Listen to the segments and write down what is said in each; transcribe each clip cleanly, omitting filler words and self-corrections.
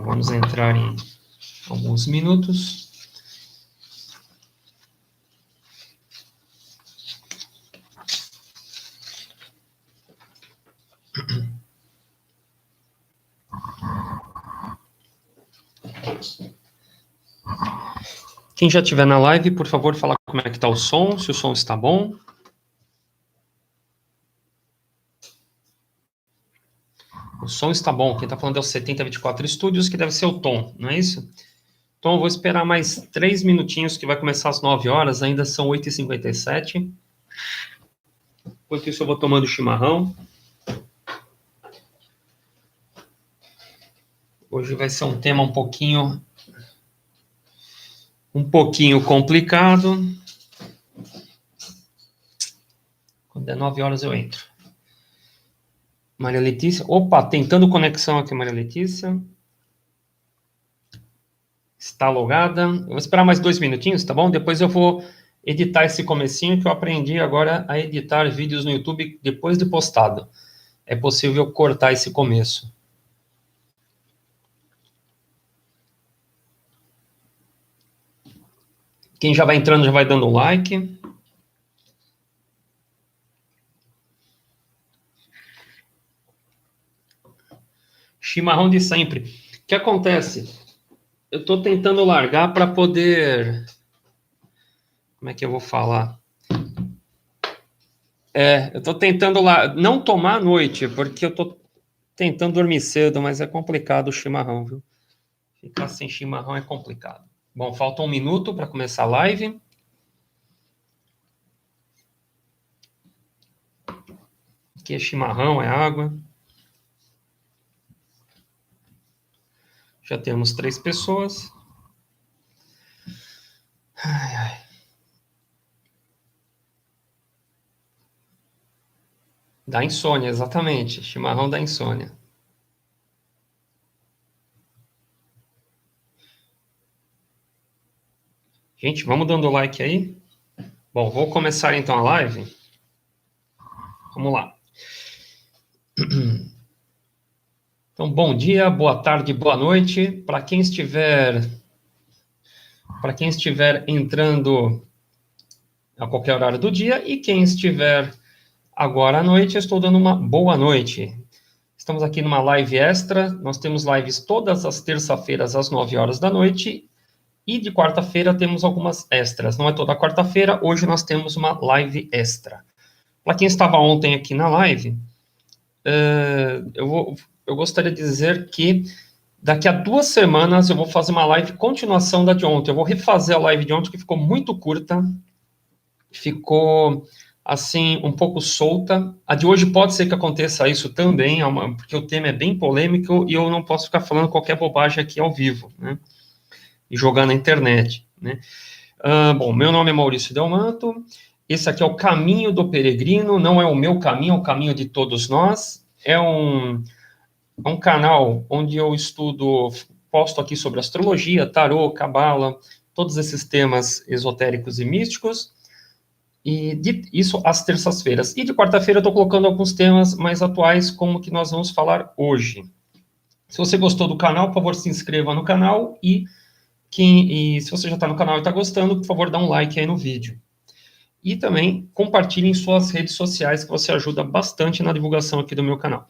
Bom, vamos entrar em alguns minutos. Quem já estiver na live, por favor, falar como é que está o som, se o som está bom. O som está bom. Quem está falando é o 7024 Studios, que deve ser o Tom, não é isso? Então, eu vou esperar mais 3 minutinhos, que vai começar às 9 horas, ainda são 8h57. Enquanto isso, eu vou tomando chimarrão. Hoje vai ser um tema um pouquinho complicado. Quando é 9 horas eu entro. Maria Letícia. Opa, tentando conexão aqui, Maria Letícia. Está logada. Eu vou esperar mais 2 minutinhos, tá bom? Depois eu vou editar esse comecinho, que eu aprendi agora a editar vídeos no YouTube depois de postado. É possível cortar esse começo. Quem já vai entrando, já vai dando like. Chimarrão de sempre. O que acontece? Eu estou tentando largar para poder... Como é que eu vou falar? Eu estou tentando não tomar à noite, porque eu estou tentando dormir cedo, mas é complicado o chimarrão, viu? Ficar sem chimarrão é complicado. Bom, falta 1 minuto para começar a live. Aqui é chimarrão, é água. Já temos 3 pessoas. Ai, ai. Dá insônia, exatamente. Chimarrão dá insônia. Gente, vamos dando like aí. Bom, vou começar então a live. Vamos lá. Então, bom dia, boa tarde, boa noite. Para quem estiver entrando a qualquer horário do dia e quem estiver agora à noite, eu estou dando uma boa noite. Estamos aqui numa live extra. Nós temos lives todas as terça-feiras às 9 horas da noite. E de quarta-feira temos algumas extras. Não é toda quarta-feira, hoje nós temos uma live extra. Para quem estava ontem aqui na live, eu gostaria de dizer que daqui a 2 semanas eu vou fazer uma live continuação da de ontem. Eu vou refazer a live de ontem, que ficou muito curta. Ficou, assim, um pouco solta. A de hoje pode ser que aconteça isso também, porque o tema é bem polêmico e eu não posso ficar falando qualquer bobagem aqui ao vivo, né? E jogar na internet, né? Bom, meu nome é Maurício Delmanto, esse aqui é o Caminho do Peregrino, não é o meu caminho, é o caminho de todos nós, é um canal onde eu posto aqui sobre astrologia, tarô, cabala, todos esses temas esotéricos e místicos, e isso às terças-feiras. E de quarta-feira eu estou colocando alguns temas mais atuais, como o que nós vamos falar hoje. Se você gostou do canal, por favor, se inscreva no canal e se você já está no canal e está gostando, por favor, dá um like aí no vídeo. E também compartilhe em suas redes sociais, que você ajuda bastante na divulgação aqui do meu canal.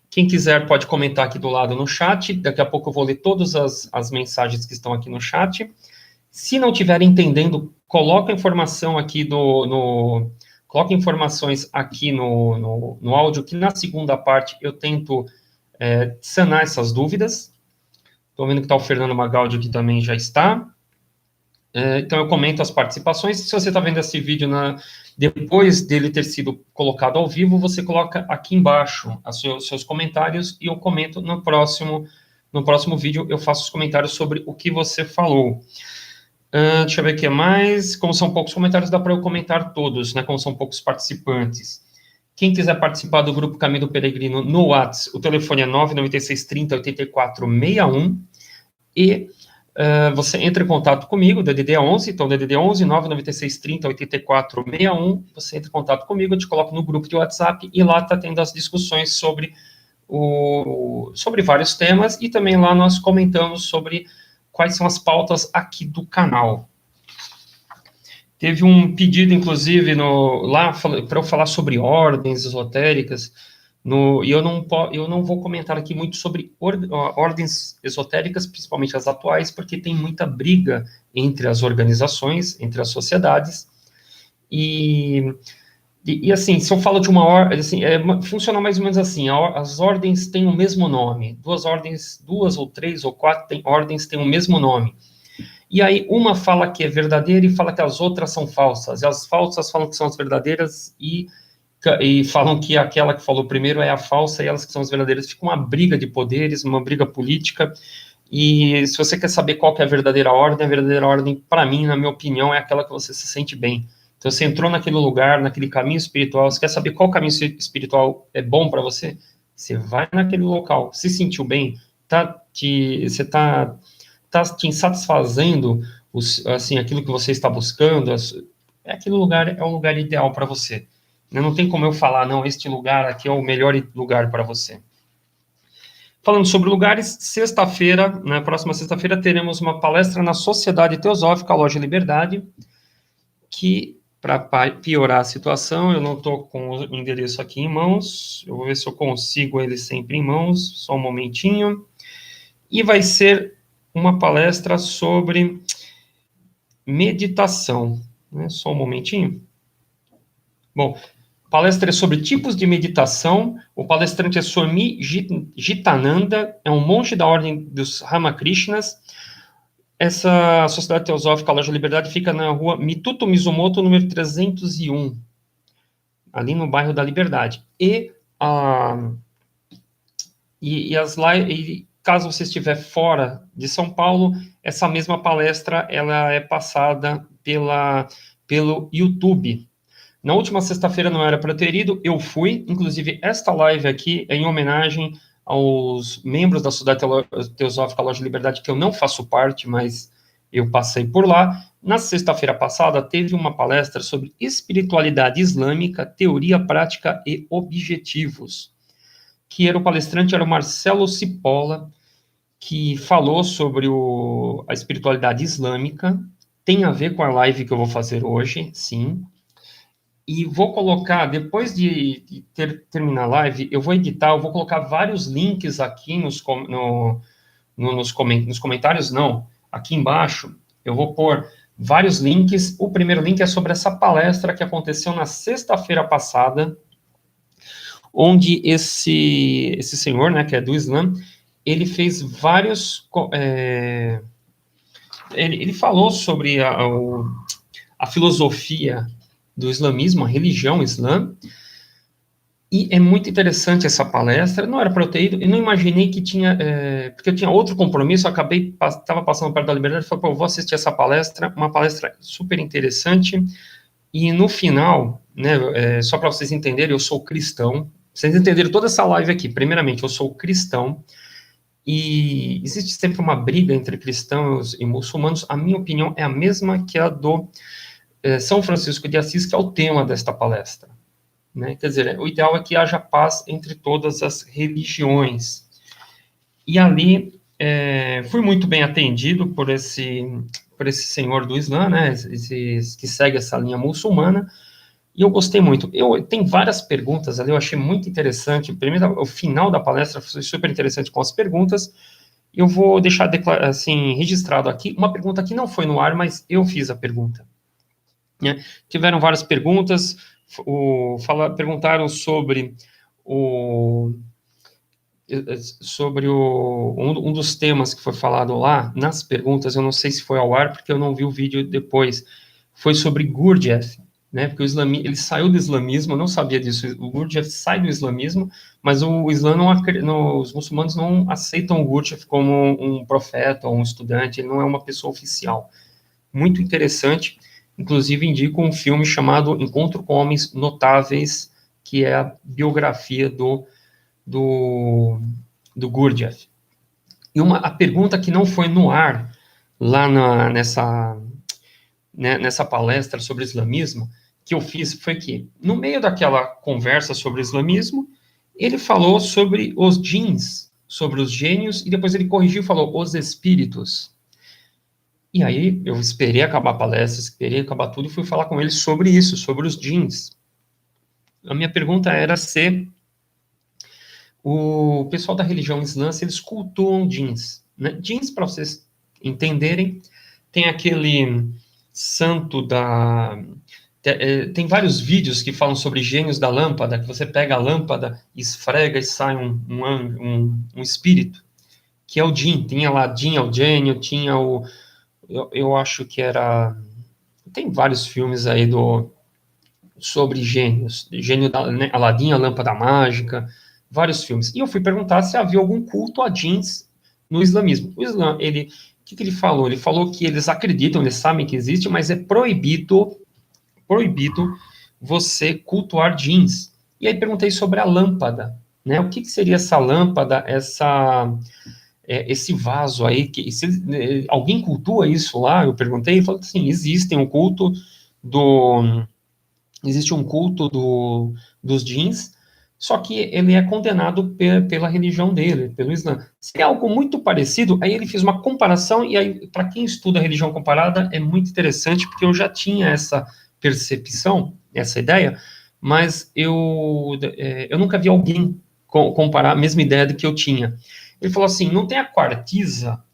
Quem quiser pode comentar aqui do lado no chat, daqui a pouco eu vou ler todas as mensagens que estão aqui no chat. Se não estiver entendendo, coloca informação aqui coloca informações aqui no áudio, que na segunda parte eu tento sanar essas dúvidas. Estou vendo que está o Fernando Magaldi aqui também já está. Então, eu comento as participações. Se você está vendo esse vídeo depois dele ter sido colocado ao vivo, você coloca aqui embaixo os seus comentários e eu comento no próximo vídeo. Eu faço os comentários sobre o que você falou. Deixa eu ver o que mais. Como são poucos comentários, dá para eu comentar todos, né? Como são poucos participantes. Quem quiser participar do Grupo Caminho do Peregrino no WhatsApp, o telefone é 99630-8461 e você entra em contato comigo, DDD 11, então DDD 11, 99630-8461, você entra em contato comigo, eu te coloco no grupo de WhatsApp e lá está tendo as discussões sobre sobre vários temas, e também lá nós comentamos sobre quais são as pautas aqui do canal. Teve um pedido, inclusive, lá para eu falar sobre ordens esotéricas, e eu não vou comentar aqui muito sobre ordens esotéricas, principalmente as atuais, porque tem muita briga entre as organizações, entre as sociedades, e assim, se eu falo de uma ordem, assim, funciona mais ou menos assim, as ordens têm o mesmo nome, duas ou três ou quatro ordens têm o mesmo nome. E aí uma fala que é verdadeira e fala que as outras são falsas. E as falsas falam que são as verdadeiras e falam que aquela que falou primeiro é a falsa e elas que são as verdadeiras. Fica uma briga de poderes, uma briga política. E se você quer saber qual que é a verdadeira ordem, para mim, na minha opinião, é aquela que você se sente bem. Então, você entrou naquele lugar, naquele caminho espiritual, você quer saber qual caminho espiritual é bom para você? Você vai naquele local, se sentiu bem, você está te insatisfazendo, assim, aquilo que você está buscando, aquele lugar é o lugar ideal para você. Não tem como eu falar, não, este lugar aqui é o melhor lugar para você. Falando sobre lugares, sexta-feira, na próxima sexta-feira, teremos uma palestra na Sociedade Teosófica Loja Liberdade, que, para piorar a situação, eu não estou com o endereço aqui em mãos, eu vou ver se eu consigo ele sempre em mãos, só um momentinho, e vai ser uma palestra sobre meditação, né? Só um momentinho. Bom, a palestra é sobre tipos de meditação. O palestrante é Swami Jitananda, é um monge da ordem dos Ramakrishnas. Essa Sociedade Teosófica Loja Liberdade fica na rua Mituto Mizumoto, número 301, ali no bairro da Liberdade. Caso você estiver fora de São Paulo, essa mesma palestra ela é passada pelo YouTube. Na última sexta-feira não era para ter ido, eu fui. Inclusive, esta live aqui é em homenagem aos membros da Sociedade Teosófica Loja Liberdade, que eu não faço parte, mas eu passei por lá. Na sexta-feira passada, teve uma palestra sobre espiritualidade islâmica, teoria, prática e objetivos. O palestrante era o Marcelo Cipolla, que falou sobre a espiritualidade islâmica. Tem a ver com a live que eu vou fazer hoje, sim. E vou colocar, depois de terminar a live, eu vou editar, eu vou colocar vários links aqui nos comentários, não, aqui embaixo, eu vou pôr vários links. O primeiro link é sobre essa palestra que aconteceu na sexta-feira passada, onde esse senhor, né, que é do Islã, ele fez vários... ele falou sobre a filosofia do islamismo, a religião islã, e é muito interessante essa palestra. Não era para eu ter ido, eu não imaginei que tinha, porque eu tinha outro compromisso, eu estava passando perto da Liberdade, e falei, pô, eu vou assistir essa palestra, uma palestra super interessante, e no final, né, só para vocês entenderem, eu sou cristão, vocês entenderam toda essa live aqui, primeiramente, eu sou cristão, e existe sempre uma briga entre cristãos e muçulmanos. A minha opinião é a mesma que a do São Francisco de Assis, que é o tema desta palestra, né? Quer dizer, o ideal é que haja paz entre todas as religiões. E ali fui muito bem atendido por esse senhor do Islã, né, que segue essa linha muçulmana, e eu gostei muito. Tem várias perguntas ali, eu achei muito interessante. Primeiro, o final da palestra foi super interessante com as perguntas. Eu vou deixar assim, registrado aqui uma pergunta que não foi no ar, mas eu fiz a pergunta. Né? Tiveram várias perguntas, perguntaram sobre um dos temas que foi falado lá, nas perguntas, eu não sei se foi ao ar, porque eu não vi o vídeo depois, foi sobre Gurdjieff, né, porque ele saiu do islamismo, eu não sabia disso, o Gurdjieff sai do islamismo, mas o Islã os muçulmanos não aceitam o Gurdjieff como um profeta ou um estudante, ele não é uma pessoa oficial. Muito interessante, inclusive indico um filme chamado Encontro com Homens Notáveis, que é a biografia do Gurdjieff. E a pergunta que não foi no ar, lá nessa palestra sobre islamismo, que eu fiz, foi que, no meio daquela conversa sobre islamismo, ele falou sobre os djinns, sobre os gênios, e depois ele corrigiu e falou os espíritos. E aí eu esperei acabar a palestra, esperei acabar tudo e fui falar com ele sobre isso, sobre os djinns. A minha pergunta era se o pessoal da religião islã, se eles cultuam djinns. Né? Djinns, para vocês entenderem, tem aquele santo da... Tem vários vídeos que falam sobre gênios da lâmpada, que você pega a lâmpada, esfrega e sai um espírito, que é o djinn. Tinha lá djinn é o gênio, tinha o... Eu acho que era... Tem vários filmes aí sobre gênios. Gênio da, né, Aladim, a lâmpada mágica, vários filmes. E eu fui perguntar se havia algum culto a djinns no islamismo. O Islã, o que ele falou? Ele falou que eles acreditam, eles sabem que existe, mas é proibido você cultuar djinns. E aí perguntei sobre a lâmpada, né? O que seria essa lâmpada, esse vaso aí, alguém cultua isso lá? Eu perguntei, e falou que sim, existe um culto dos djinns, só que ele é condenado pela religião dele, pelo Islã. Se é algo muito parecido, aí ele fez uma comparação, e aí, para quem estuda a religião comparada, é muito interessante, porque eu já tinha essa percepção, essa ideia, mas eu nunca vi alguém comparar a mesma ideia do que eu tinha. Ele falou assim, não tem a quartiza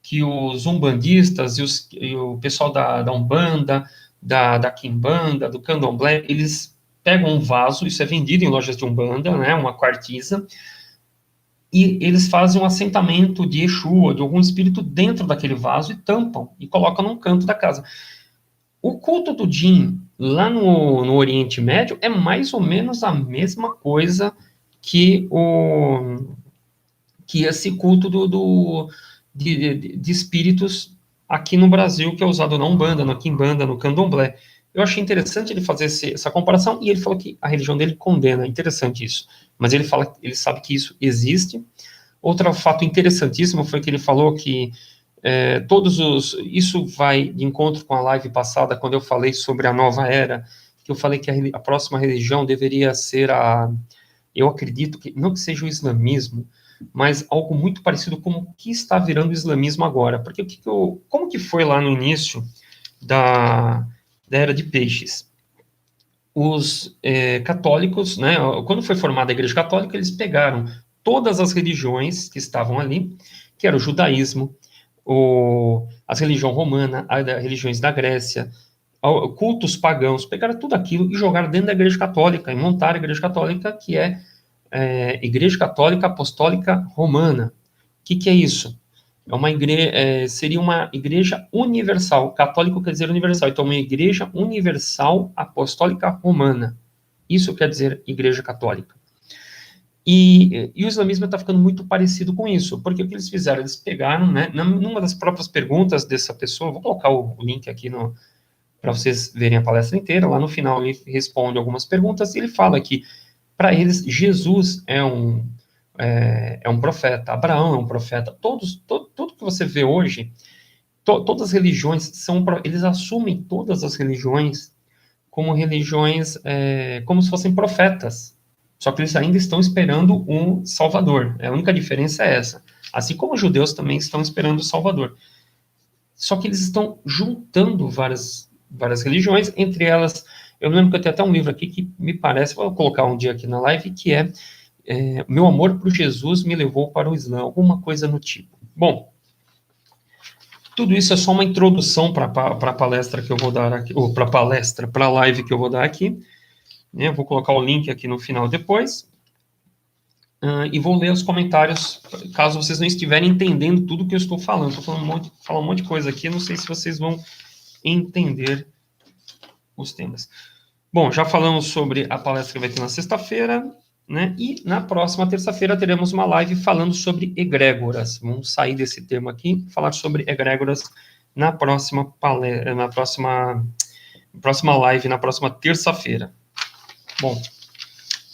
que os umbandistas e o pessoal da Umbanda, da Quimbanda, do Candomblé, eles pegam um vaso, isso é vendido em lojas de Umbanda, né, uma quartiza, e eles fazem um assentamento de Exu ou de algum espírito dentro daquele vaso e tampam, e colocam num canto da casa. O culto do Jin, lá no Oriente Médio, é mais ou menos a mesma coisa que esse culto de espíritos aqui no Brasil, que é usado na Umbanda, na Quimbanda, no Candomblé. Eu achei interessante ele fazer essa comparação, e ele falou que a religião dele condena, é interessante isso. Mas ele sabe que isso existe. Outro fato interessantíssimo foi que ele falou que isso vai de encontro com a live passada, quando eu falei sobre a nova era, que eu falei que a próxima religião deveria ser eu acredito que, não que seja o islamismo, mas algo muito parecido com o que está virando o islamismo agora. Porque como que foi lá no início da Era de Peixes? Os católicos, né, quando foi formada a Igreja Católica, eles pegaram todas as religiões que estavam ali, que era o judaísmo, as religiões romanas, as religiões da Grécia, cultos pagãos, pegaram tudo aquilo e jogaram dentro da Igreja Católica, e montaram a Igreja Católica, que é Igreja Católica Apostólica Romana. O que é isso? Seria uma igreja universal. Católico quer dizer universal. Então, uma igreja universal apostólica romana. Isso quer dizer igreja católica. E o islamismo está ficando muito parecido com isso, porque o que eles fizeram? Eles pegaram, né, numa das próprias perguntas dessa pessoa, vou colocar o link aqui para vocês verem a palestra inteira, lá no final ele responde algumas perguntas, e ele fala que, para eles, Jesus é um profeta, Abraão é um profeta, tudo que você vê hoje, todas as religiões eles assumem todas as religiões como religiões, como se fossem profetas, só que eles ainda estão esperando um Salvador, a única diferença é essa, assim como os judeus também estão esperando o Salvador, só que eles estão juntando várias religiões, entre elas, eu lembro que eu tenho até um livro aqui que me parece, vou colocar um dia aqui na live, que meu amor por Jesus me levou para o Islã, alguma coisa no tipo. Bom, tudo isso é só uma introdução para a palestra que eu vou dar aqui, ou para a live que eu vou dar aqui. Né? Vou colocar o link aqui no final depois. E vou ler os comentários, caso vocês não estiverem entendendo tudo que eu estou falando. Estou falando um monte de coisa aqui, não sei se vocês vão entender os temas. Bom, já falamos sobre a palestra que vai ter na sexta-feira, né? E na próxima terça-feira teremos uma live falando sobre egrégoras. Vamos sair desse tema aqui, falar sobre egrégoras na próxima live, na próxima terça-feira. Bom,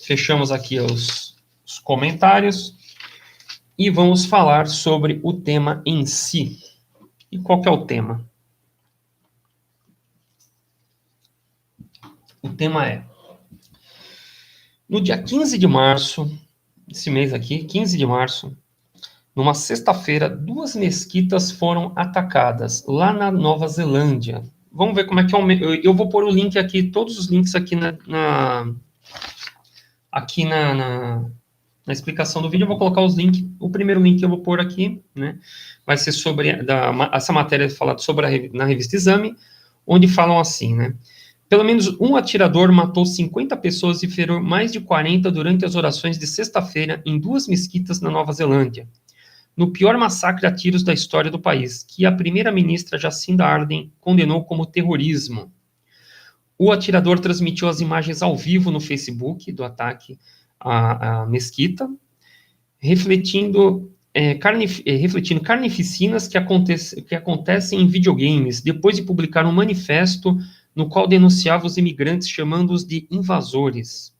fechamos aqui os comentários e vamos falar sobre o tema em si. E qual que é o tema? O tema é: no dia 15 de março esse mês aqui, 15 de março, numa sexta-feira, 2 mesquitas foram atacadas lá na Nova Zelândia. Vamos ver como é que é o... Eu vou pôr o link aqui, todos os links aqui na explicação do vídeo. Eu vou colocar os links. O primeiro link que eu vou pôr aqui, né, vai ser sobre essa matéria falada sobre na revista Exame, onde falam assim, né? Pelo menos um atirador matou 50 pessoas e feriu mais de 40 durante as orações de sexta-feira em 2 mesquitas na Nova Zelândia, no pior massacre a tiros da história do país, que a primeira-ministra Jacinda Ardern condenou como terrorismo. O atirador transmitiu as imagens ao vivo no Facebook do ataque à mesquita, refletindo carnificinas que acontecem em videogames, depois de publicar um manifesto no qual denunciava os imigrantes, chamando-os de invasores.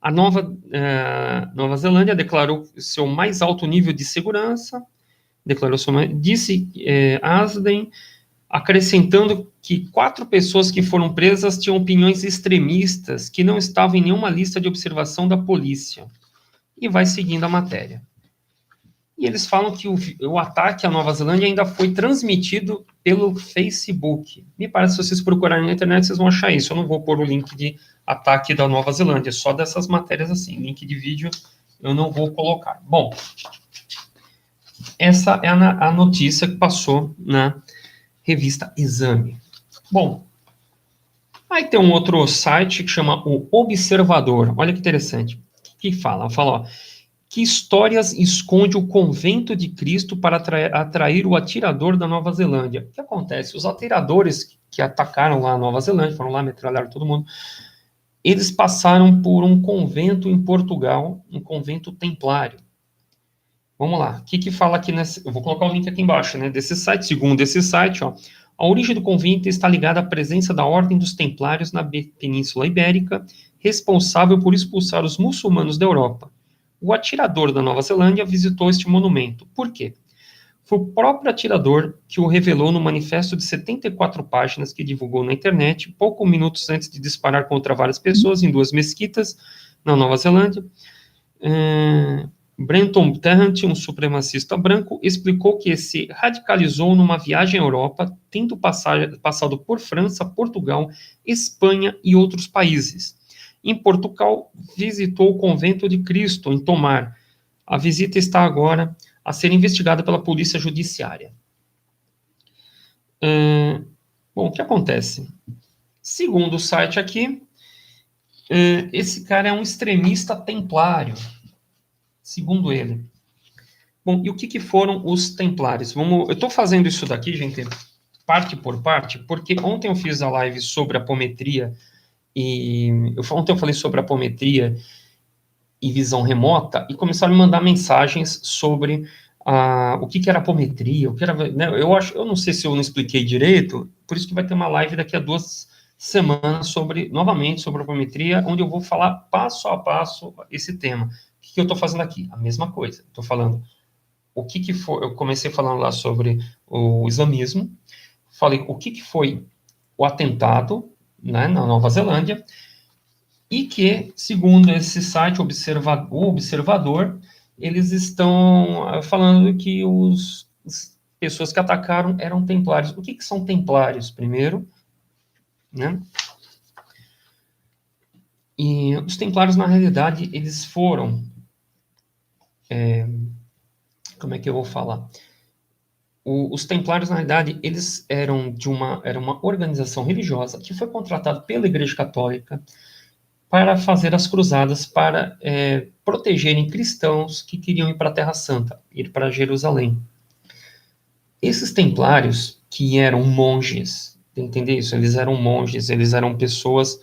A Nova Zelândia declarou seu mais alto nível de segurança, disse Asden, acrescentando que 4 pessoas que foram presas tinham opiniões extremistas que não estavam em nenhuma lista de observação da polícia. E vai seguindo a matéria. E eles falam que o ataque à Nova Zelândia ainda foi transmitido pelo Facebook. Me parece que se vocês procurarem na internet, vocês vão achar isso. Eu não vou pôr o link de ataque da Nova Zelândia, só dessas matérias assim. Link de vídeo eu não vou colocar. Bom, essa é a notícia que passou na revista Exame. Bom, aí tem um outro site que chama o Observador. Olha que interessante. O que fala? Fala, ó, que histórias esconde o convento de Cristo para atrair o atirador da Nova Zelândia? O que acontece? Os atiradores que atacaram lá a Nova Zelândia, foram lá, metralharam todo mundo, eles passaram por um convento em Portugal, um convento templário. Vamos lá, o que fala aqui eu vou colocar o link aqui embaixo, né, desse site. Segundo esse site, ó, a origem do convento está ligada à presença da Ordem dos Templários na Península Ibérica, responsável por expulsar os muçulmanos da Europa. O atirador da Nova Zelândia visitou este monumento. Por quê? Foi o próprio atirador que o revelou no manifesto de 74 páginas que divulgou na internet, poucos minutos antes de disparar contra várias pessoas em 2 mesquitas na Nova Zelândia. Brenton Tarrant, um supremacista branco, explicou que se radicalizou numa viagem à Europa, tendo passado por França, Portugal, Espanha e outros países. Em Portugal, visitou o Convento de Cristo, em Tomar. A visita está agora a ser investigada pela Polícia Judiciária. Bom, o que acontece? Segundo o site aqui, esse cara é um extremista templário, segundo ele. Bom, e o que foram os templários? Eu estou fazendo isso daqui, gente, parte por parte, porque ontem eu fiz a live sobre apometria, ontem eu falei sobre apometria e visão remota, e começaram a me mandar mensagens sobre o que era apometria, o que era, né, eu não sei se eu não expliquei direito, por isso que vai ter uma live daqui a 2 semanas novamente sobre apometria, onde eu vou falar passo a passo esse tema. O que eu estou fazendo aqui? A mesma coisa. Estou falando o que foi, eu comecei falando lá sobre o islamismo, falei o que foi o atentado, né, na Nova Zelândia, e que, segundo esse site, o Observador, eles estão falando que as pessoas que atacaram eram templários. O que são templários, primeiro? Né? E os templários, na realidade, eles foram... como é que eu vou falar? Os templários, na realidade, eles era uma organização religiosa que foi contratada pela Igreja Católica para fazer as cruzadas, para protegerem cristãos que queriam ir para a Terra Santa, ir para Jerusalém. Esses templários, que eram monges, entender isso? Eles eram monges, eles eram pessoas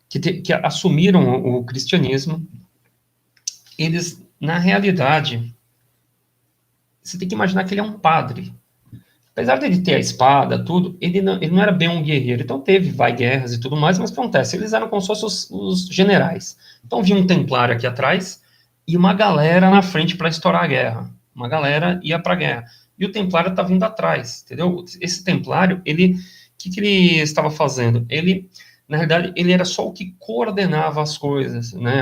que assumiram o cristianismo. Eles, na realidade, você tem que imaginar que ele é um padre. Apesar de ele ter a espada, tudo, ele não era bem um guerreiro. Então teve, guerras e tudo mais, mas o que acontece? Eles eram como se fossem os generais. Então vinha um templário aqui atrás e uma galera na frente para estourar a guerra. Uma galera ia para a guerra. E o templário está vindo atrás, entendeu? Esse templário, o que ele estava fazendo? Ele Na realidade, ele era só o que coordenava as coisas, né,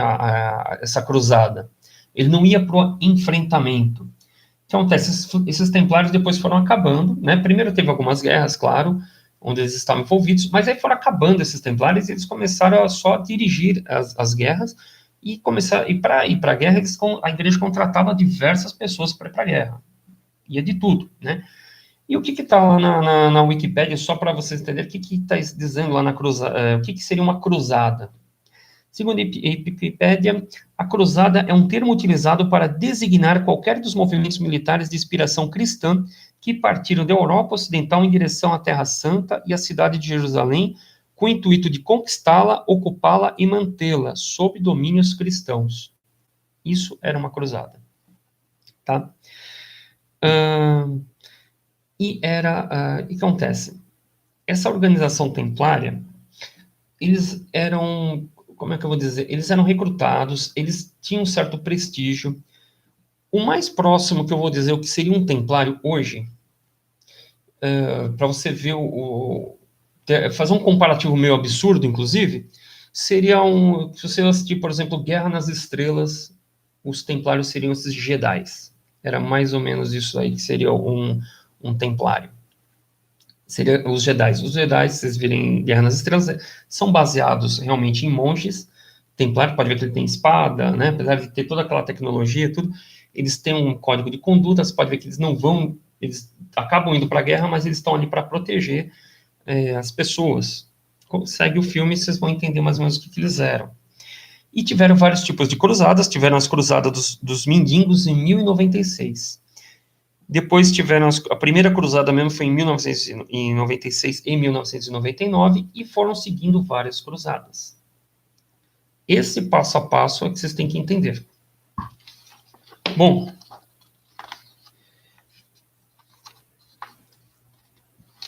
essa cruzada. Ele não ia para o enfrentamento. O que acontece? Esses templários depois foram acabando, né? Primeiro teve algumas guerras, claro, onde eles estavam envolvidos, mas aí foram acabando esses templários e eles começaram a só dirigir as guerras e para ir para a guerra, a igreja contratava diversas pessoas para ir para a guerra. Ia de tudo, né? E o que está lá na Wikipédia, só para vocês entenderem, o que está dizendo lá na cruzada, o que seria uma cruzada? Segundo a Wikipédia, a cruzada é um termo utilizado para designar qualquer dos movimentos militares de inspiração cristã que partiram da Europa Ocidental em direção à Terra Santa e à cidade de Jerusalém, com o intuito de conquistá-la, ocupá-la e mantê-la sob domínios cristãos. Isso era uma cruzada. Tá? E o que acontece? Essa organização templária, eles eram, como é que eu vou dizer? Eles eram recrutados, eles tinham um certo prestígio. O mais próximo que eu vou dizer o que seria um templário hoje, para você ver fazer um comparativo meio absurdo, inclusive, seria se você assistir, por exemplo, Guerra nas Estrelas, os templários seriam esses Jedis. Era mais ou menos isso aí que seria um templário. Seria os Jedi. Os Jedi, se vocês virem Guerra nas Estrelas, são baseados realmente em monges. Templário, pode ver que ele tem espada, né? Apesar de ter toda aquela tecnologia, tudo, eles têm um código de conduta. Você pode ver que eles acabam indo para a guerra, mas eles estão ali para proteger as pessoas. Segue o filme, vocês vão entender mais ou menos o que eles eram. E tiveram vários tipos de cruzadas. Tiveram as cruzadas dos Mindingos em 1096. Depois tiveram a primeira cruzada mesmo, foi em 1996 e 1999, e foram seguindo várias cruzadas. Esse passo a passo é que vocês têm que entender. Bom,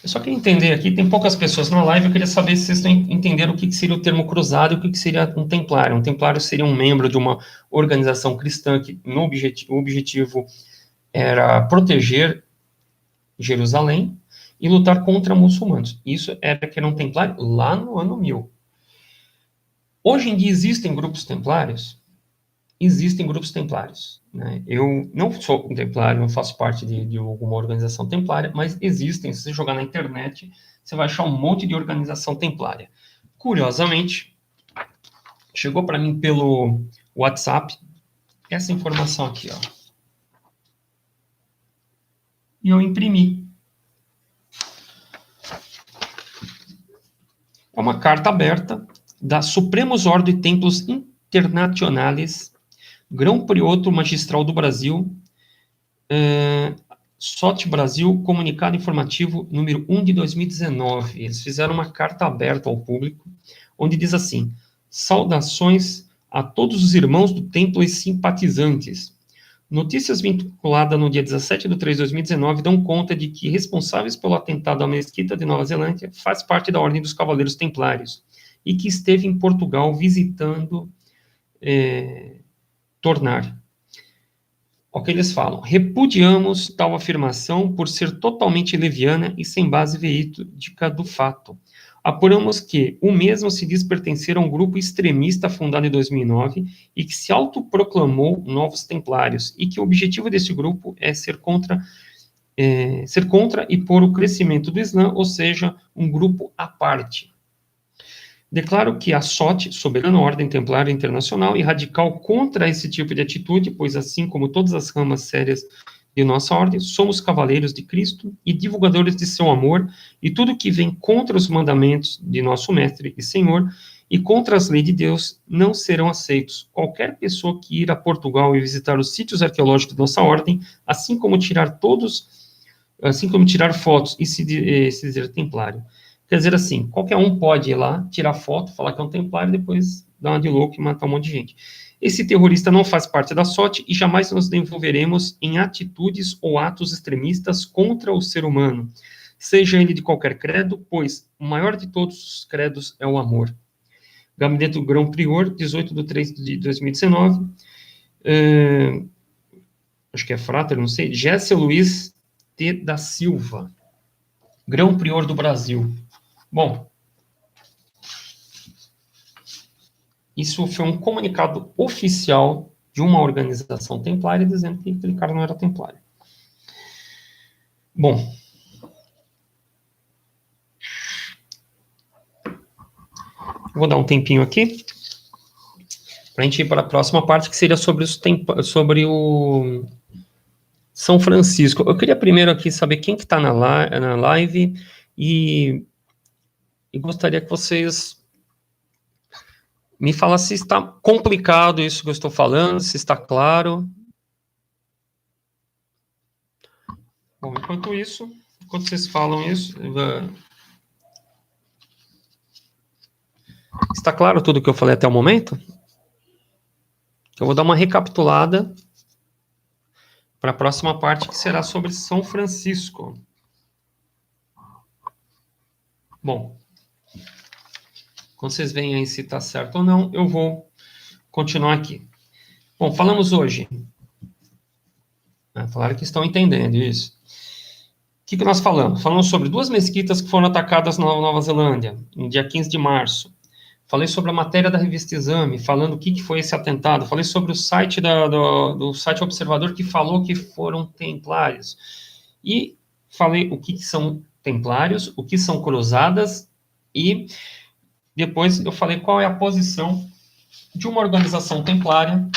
eu só queria entender aqui, tem poucas pessoas na live, eu queria saber se vocês estão entendendo o que seria o termo cruzado e o que seria um templário. Um templário seria um membro de uma organização cristã que o objetivo era proteger Jerusalém e lutar contra muçulmanos. Isso era que era um templário lá no ano 1000. Hoje em dia existem grupos templários? Existem grupos templários. Né? Eu não sou um templário, não faço parte de alguma organização templária, mas existem. Se você jogar na internet, você vai achar um monte de organização templária. Curiosamente, chegou para mim pelo WhatsApp essa informação aqui, ó. E eu imprimi. É uma carta aberta da Supremos Ordem Templos Internationales, Grão-Prioto Magistral do Brasil, SOT Brasil, Comunicado Informativo número 1 de 2019. Eles fizeram uma carta aberta ao público, onde diz assim: saudações a todos os irmãos do templo e simpatizantes. Notícias vinculadas no dia 17/3/2019 dão conta de que responsáveis pelo atentado à mesquita de Nova Zelândia faz parte da Ordem dos Cavaleiros Templários e que esteve em Portugal visitando Tornar. O que eles falam? Repudiamos tal afirmação por ser totalmente leviana e sem base verídica do fato. Apuramos que o mesmo se diz pertencer a um grupo extremista fundado em 2009 e que se autoproclamou Novos Templários, e que o objetivo desse grupo é ser contra e por o crescimento do Islã, ou seja, um grupo à parte. Declaro que a SOT, Soberana Ordem Templária Internacional, é radical contra esse tipo de atitude, pois assim como todas as ramas sérias de nossa ordem, somos cavaleiros de Cristo e divulgadores de seu amor, e tudo que vem contra os mandamentos de nosso Mestre e Senhor e contra as leis de Deus não serão aceitos. Qualquer pessoa que ir a Portugal e visitar os sítios arqueológicos de nossa ordem, assim como tirar fotos e se dizer templário. Quer dizer assim, qualquer um pode ir lá, tirar foto, falar que é um templário e depois dar uma de louco e matar um monte de gente. Esse terrorista não faz parte da SOT e jamais nos envolveremos em atitudes ou atos extremistas contra o ser humano, seja ele de qualquer credo, pois o maior de todos os credos é o amor. Gabinete do Grão-Prior, 18/3/2019, acho que é Frater, não sei, Géssio Luiz T. da Silva, Grão-Prior do Brasil. Bom, Isso foi um comunicado oficial de uma organização templária dizendo que aquele cara não era templário. Bom, vou dar um tempinho aqui para a gente ir para a próxima parte, que seria sobre o São Francisco. Eu queria primeiro aqui saber quem que está na live e gostaria que vocês me falassem se está complicado isso que eu estou falando, se está claro. Bom, enquanto isso, enquanto vocês falam isso, está claro tudo que eu falei até o momento? Eu vou dar uma recapitulada para a próxima parte, que será sobre São Francisco. Bom, quando vocês veem aí se está certo ou não, eu vou continuar aqui. Bom, falamos hoje. Falaram que estão entendendo isso. O que nós falamos? Falamos sobre 2 mesquitas que foram atacadas na Nova Zelândia, no dia 15 de março. Falei sobre a matéria da revista Exame, falando o que foi esse atentado. Falei sobre o site do site Observador, que falou que foram templários. E falei o que são templários, o que são cruzadas, e depois eu falei qual é a posição de uma organização templária,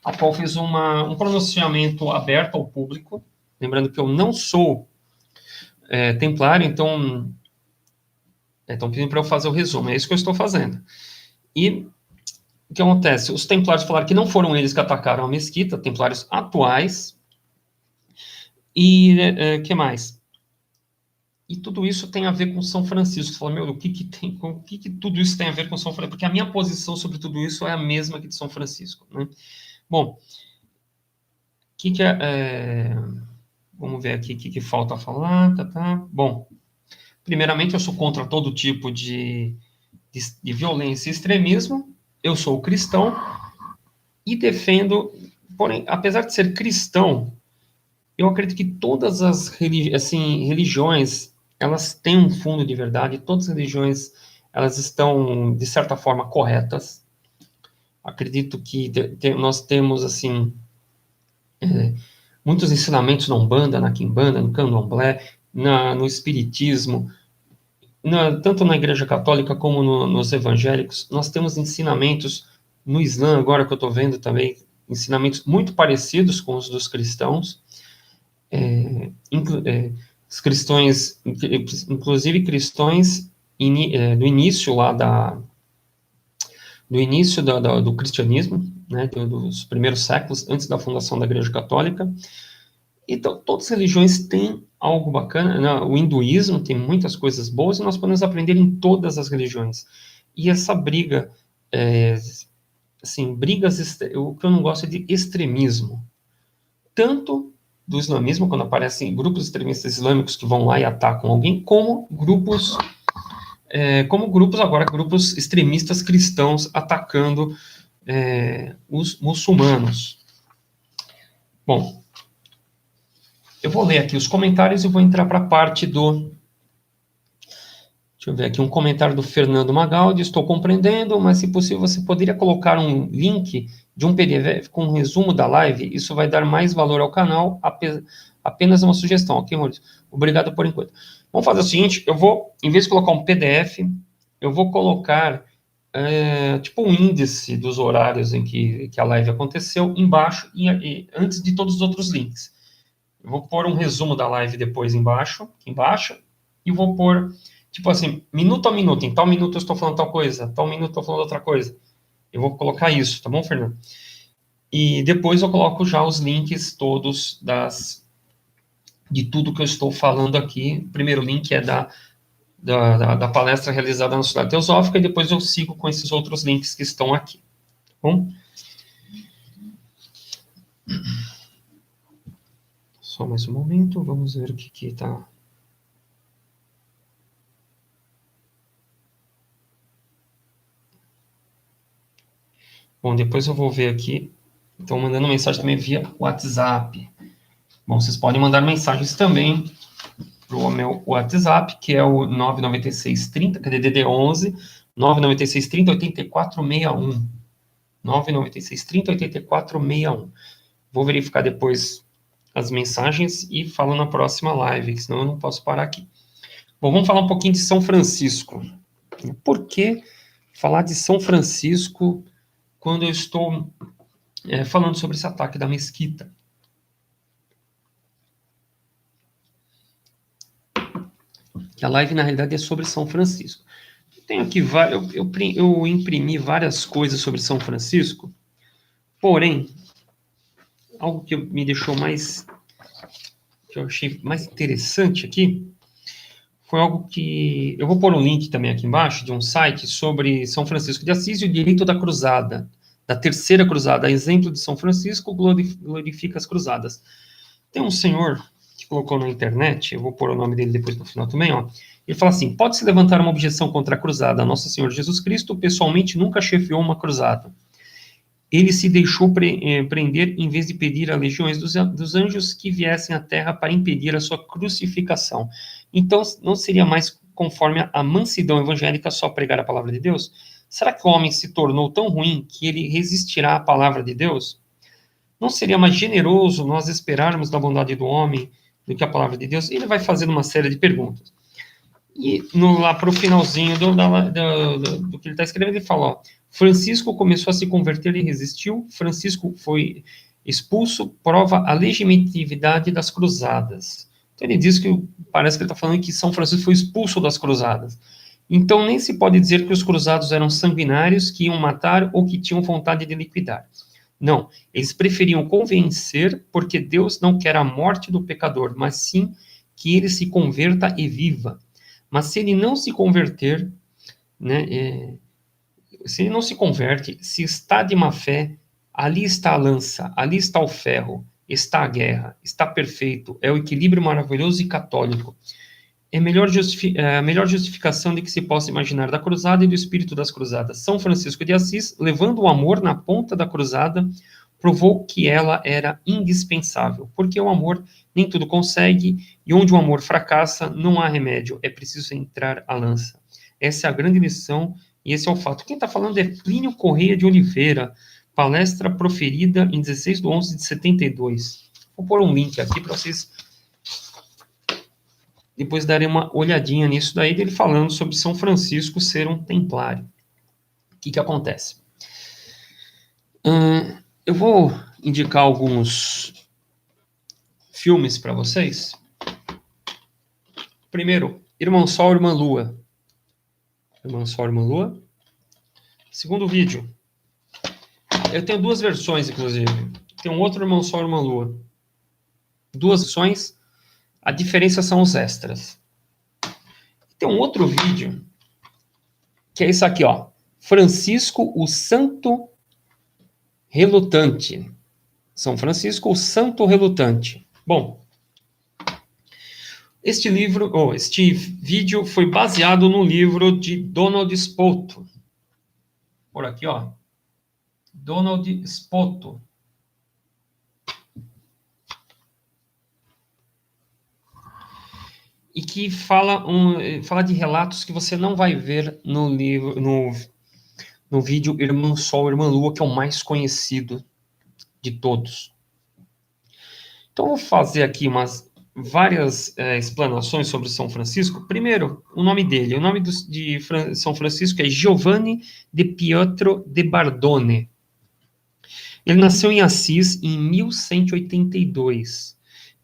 a qual fez um pronunciamento aberto ao público. Lembrando que eu não sou templário, então estão pedindo para eu fazer o resumo, é isso que eu estou fazendo. E o que acontece? Os templários falaram que não foram eles que atacaram a mesquita, templários atuais. E que mais? E tudo isso tem a ver com São Francisco. Você fala, meu, o que tudo isso tem a ver com São Francisco? Porque a minha posição sobre tudo isso é a mesma que de São Francisco, né? Bom, vamos ver aqui o que falta falar, Bom, primeiramente, eu sou contra todo tipo de violência e extremismo. Eu sou cristão e defendo, porém, apesar de ser cristão, eu acredito que todas as religiões, elas têm um fundo de verdade, todas as religiões, elas estão, de certa forma, corretas. Acredito que nós temos, assim, muitos ensinamentos na Umbanda, na Quimbanda, no Candomblé, no Espiritismo, tanto na Igreja Católica como nos evangélicos. Nós temos ensinamentos no Islã, agora que eu estou vendo também, ensinamentos muito parecidos com os dos cristãos. Os cristãos, inclusive cristãos do início lá do cristianismo, né, dos primeiros séculos, antes da fundação da Igreja Católica. Então, todas as religiões têm algo bacana, né? O hinduísmo tem muitas coisas boas e nós podemos aprender em todas as religiões. E essa briga, o que eu não gosto é de extremismo. Tanto do islamismo, quando aparecem grupos extremistas islâmicos que vão lá e atacam alguém, como grupos extremistas cristãos atacando os muçulmanos. Bom, eu vou ler aqui os comentários e vou entrar para a parte do... Deixa eu ver aqui, um comentário do Fernando Magaldi. Estou compreendendo, mas se possível você poderia colocar um link de um PDF com um resumo da live? Isso vai dar mais valor ao canal, apenas uma sugestão, ok, Maurício? Obrigado por enquanto. Vamos fazer o seguinte, eu vou, em vez de colocar um PDF, eu vou colocar tipo um índice dos horários em que a live aconteceu embaixo e antes de todos os outros links. Eu vou pôr um resumo da live depois embaixo, e vou pôr, tipo assim, minuto a minuto. Em tal minuto eu estou falando tal coisa, tal minuto eu estou falando outra coisa. Eu vou colocar isso, tá bom, Fernando? E depois eu coloco já os links todos de tudo que eu estou falando aqui. O primeiro link é da palestra realizada na Sociedade Teosófica, e depois eu sigo com esses outros links que estão aqui. Tá bom? Só mais um momento, vamos ver o que está... Bom, depois eu vou ver aqui. Estão mandando mensagem também via WhatsApp. Bom, vocês podem mandar mensagens também para o meu WhatsApp, que é o 99630, que é DDD 11 996 30 84 61. 996 30 84 61. Vou verificar depois as mensagens e falo na próxima live, senão eu não posso parar aqui. Bom, vamos falar um pouquinho de São Francisco. Por que falar de São Francisco quando eu estou falando sobre esse ataque da mesquita? Que a live, na realidade, é sobre São Francisco. Tenho aqui eu imprimi várias coisas sobre São Francisco, porém, algo que me deixou que eu achei mais interessante aqui, foi algo que... Eu vou pôr um link também aqui embaixo, de um site sobre São Francisco de Assis e o direito da cruzada, da terceira cruzada. Exemplo de São Francisco glorifica as cruzadas. Tem um senhor que colocou na internet, eu vou pôr o nome dele depois no final também, ó. Ele fala assim: pode-se levantar uma objeção contra a cruzada a Nosso Senhor Jesus Cristo, pessoalmente nunca chefiou uma cruzada. Ele se deixou prender em vez de pedir a legiões dos anjos que viessem à terra para impedir a sua crucificação. Então, não seria mais conforme a mansidão evangélica só pregar a palavra de Deus? Será que o homem se tornou tão ruim que ele resistirá à palavra de Deus? Não seria mais generoso nós esperarmos da bondade do homem do que a palavra de Deus? Ele vai fazendo uma série de perguntas. E lá para o finalzinho do que ele está escrevendo, ele fala, ó, Francisco começou a se converter e resistiu, Francisco foi expulso, prova a legitimidade das cruzadas. Então ele diz que, parece que ele está falando que São Francisco foi expulso das cruzadas. Então nem se pode dizer que os cruzados eram sanguinários, que iam matar ou que tinham vontade de liquidar. Não, eles preferiam convencer, porque Deus não quer a morte do pecador, mas sim que ele se converta e viva. Mas se ele não se converter, né, se ele não se converte, se está de má fé, ali está a lança, ali está o ferro, está a guerra, está perfeito, é o equilíbrio maravilhoso e católico. É a melhor justificação de que se possa imaginar da cruzada e do espírito das cruzadas. São Francisco de Assis, levando o amor na ponta da cruzada, provou que ela era indispensável, porque o amor nem tudo consegue, e onde o amor fracassa, não há remédio, é preciso entrar a lança. Essa é a grande lição, e esse é o fato. Quem está falando é Plínio Correia de Oliveira, palestra proferida em 16/11/72. Vou pôr um link aqui para vocês depois darem uma olhadinha nisso daí, dele falando sobre São Francisco ser um templário. O que acontece? Eu vou indicar alguns filmes para vocês. Primeiro, Irmão Sol, Irmã Lua. Irmã Sol, Irmã Lua. Segundo vídeo. Eu tenho duas versões, inclusive. Tem um outro Irmão Sol, Irmã Lua. Duas versões. A diferença são os extras. Tem um outro vídeo, que é isso aqui, ó. Francisco, o Santo Relutante. São Francisco, o Santo Relutante. Bom, este vídeo foi baseado no livro de Donald Spoto. Por aqui, ó. Donald Spoto. E que fala de relatos que você não vai ver no livro, no vídeo Irmão Sol, Irmã Lua, que é o mais conhecido de todos. Então, eu vou fazer aqui várias explanações sobre São Francisco. Primeiro, o nome dele. O nome de São Francisco é Giovanni de Pietro de Bardone. Ele nasceu em Assis em 1182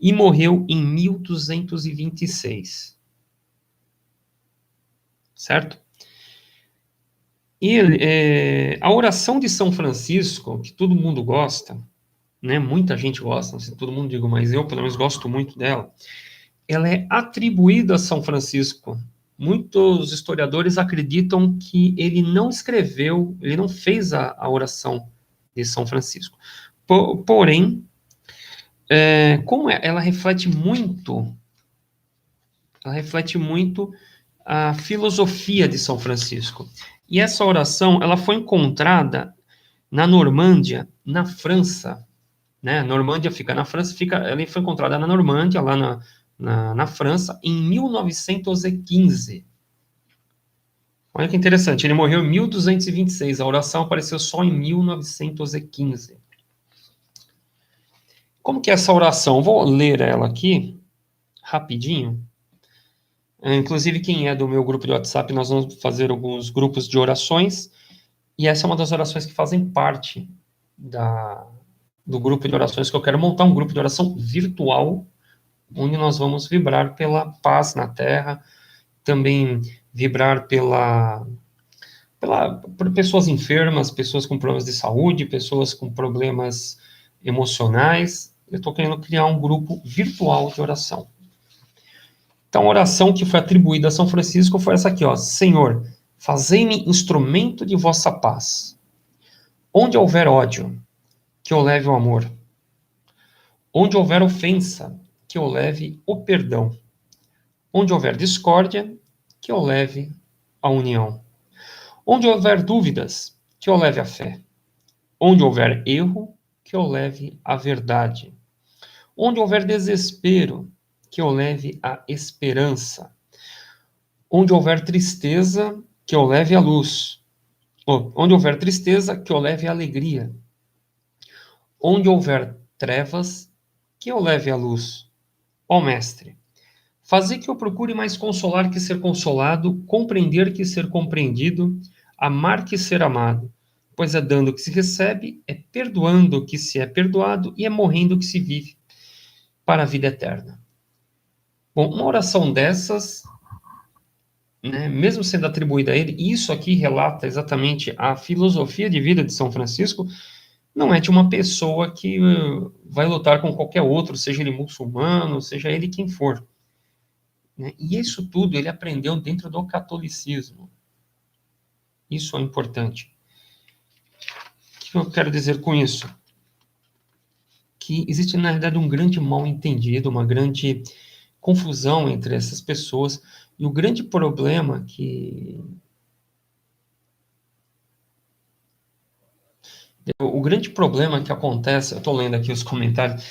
e morreu em 1226. Certo? A oração de São Francisco, que todo mundo gosta, né? Muita gente gosta, não sei se todo mundo digo, mas eu pelo menos gosto muito dela. Ela é atribuída a São Francisco. Muitos historiadores acreditam que ele não escreveu, ele não fez a oração de São Francisco. Porém, como ela reflete muito a filosofia de São Francisco. E essa oração, ela foi encontrada na Normândia, na França, né? Normândia fica na França, ela foi encontrada na Normândia, lá na França, em 1915. Olha que interessante, ele morreu em 1226, a oração apareceu só em 1915. Como que é essa oração? Vou ler ela aqui, rapidinho. Inclusive, quem é do meu grupo de WhatsApp, nós vamos fazer alguns grupos de orações, e essa é uma das orações que fazem parte do grupo de orações, que eu quero montar um grupo de oração virtual, onde nós vamos vibrar pela paz na Terra, também vibrar por pessoas enfermas, pessoas com problemas de saúde, pessoas com problemas emocionais. Eu estou querendo criar um grupo virtual de oração. Então, a oração que foi atribuída a São Francisco foi essa aqui, ó. Senhor, fazei-me instrumento de vossa paz. Onde houver ódio, que eu leve o amor. Onde houver ofensa, que eu leve o perdão. Onde houver discórdia, que eu leve a união. Onde houver dúvidas, que eu leve a fé. Onde houver erro, que eu leve a verdade. Onde houver desespero, que eu leve a esperança. Onde houver tristeza, que eu leve a luz. Onde houver tristeza, que eu leve a alegria. Onde houver trevas, que eu leve a luz. Ó Mestre, fazer que eu procure mais consolar que ser consolado, compreender que ser compreendido, amar que ser amado, pois é dando que se recebe, é perdoando que se é perdoado e é morrendo que se vive para a vida eterna. Bom, uma oração dessas, né, mesmo sendo atribuída a ele, isso aqui relata exatamente a filosofia de vida de São Francisco, não é de uma pessoa que vai lutar com qualquer outro, seja ele muçulmano, seja ele quem for. Né? E isso tudo ele aprendeu dentro do catolicismo. Isso é importante. O que eu quero dizer com isso? Que existe, na verdade, um grande mal-entendido, uma grande confusão entre essas pessoas, e o grande problema que... O grande problema que acontece, eu estou lendo aqui os comentários,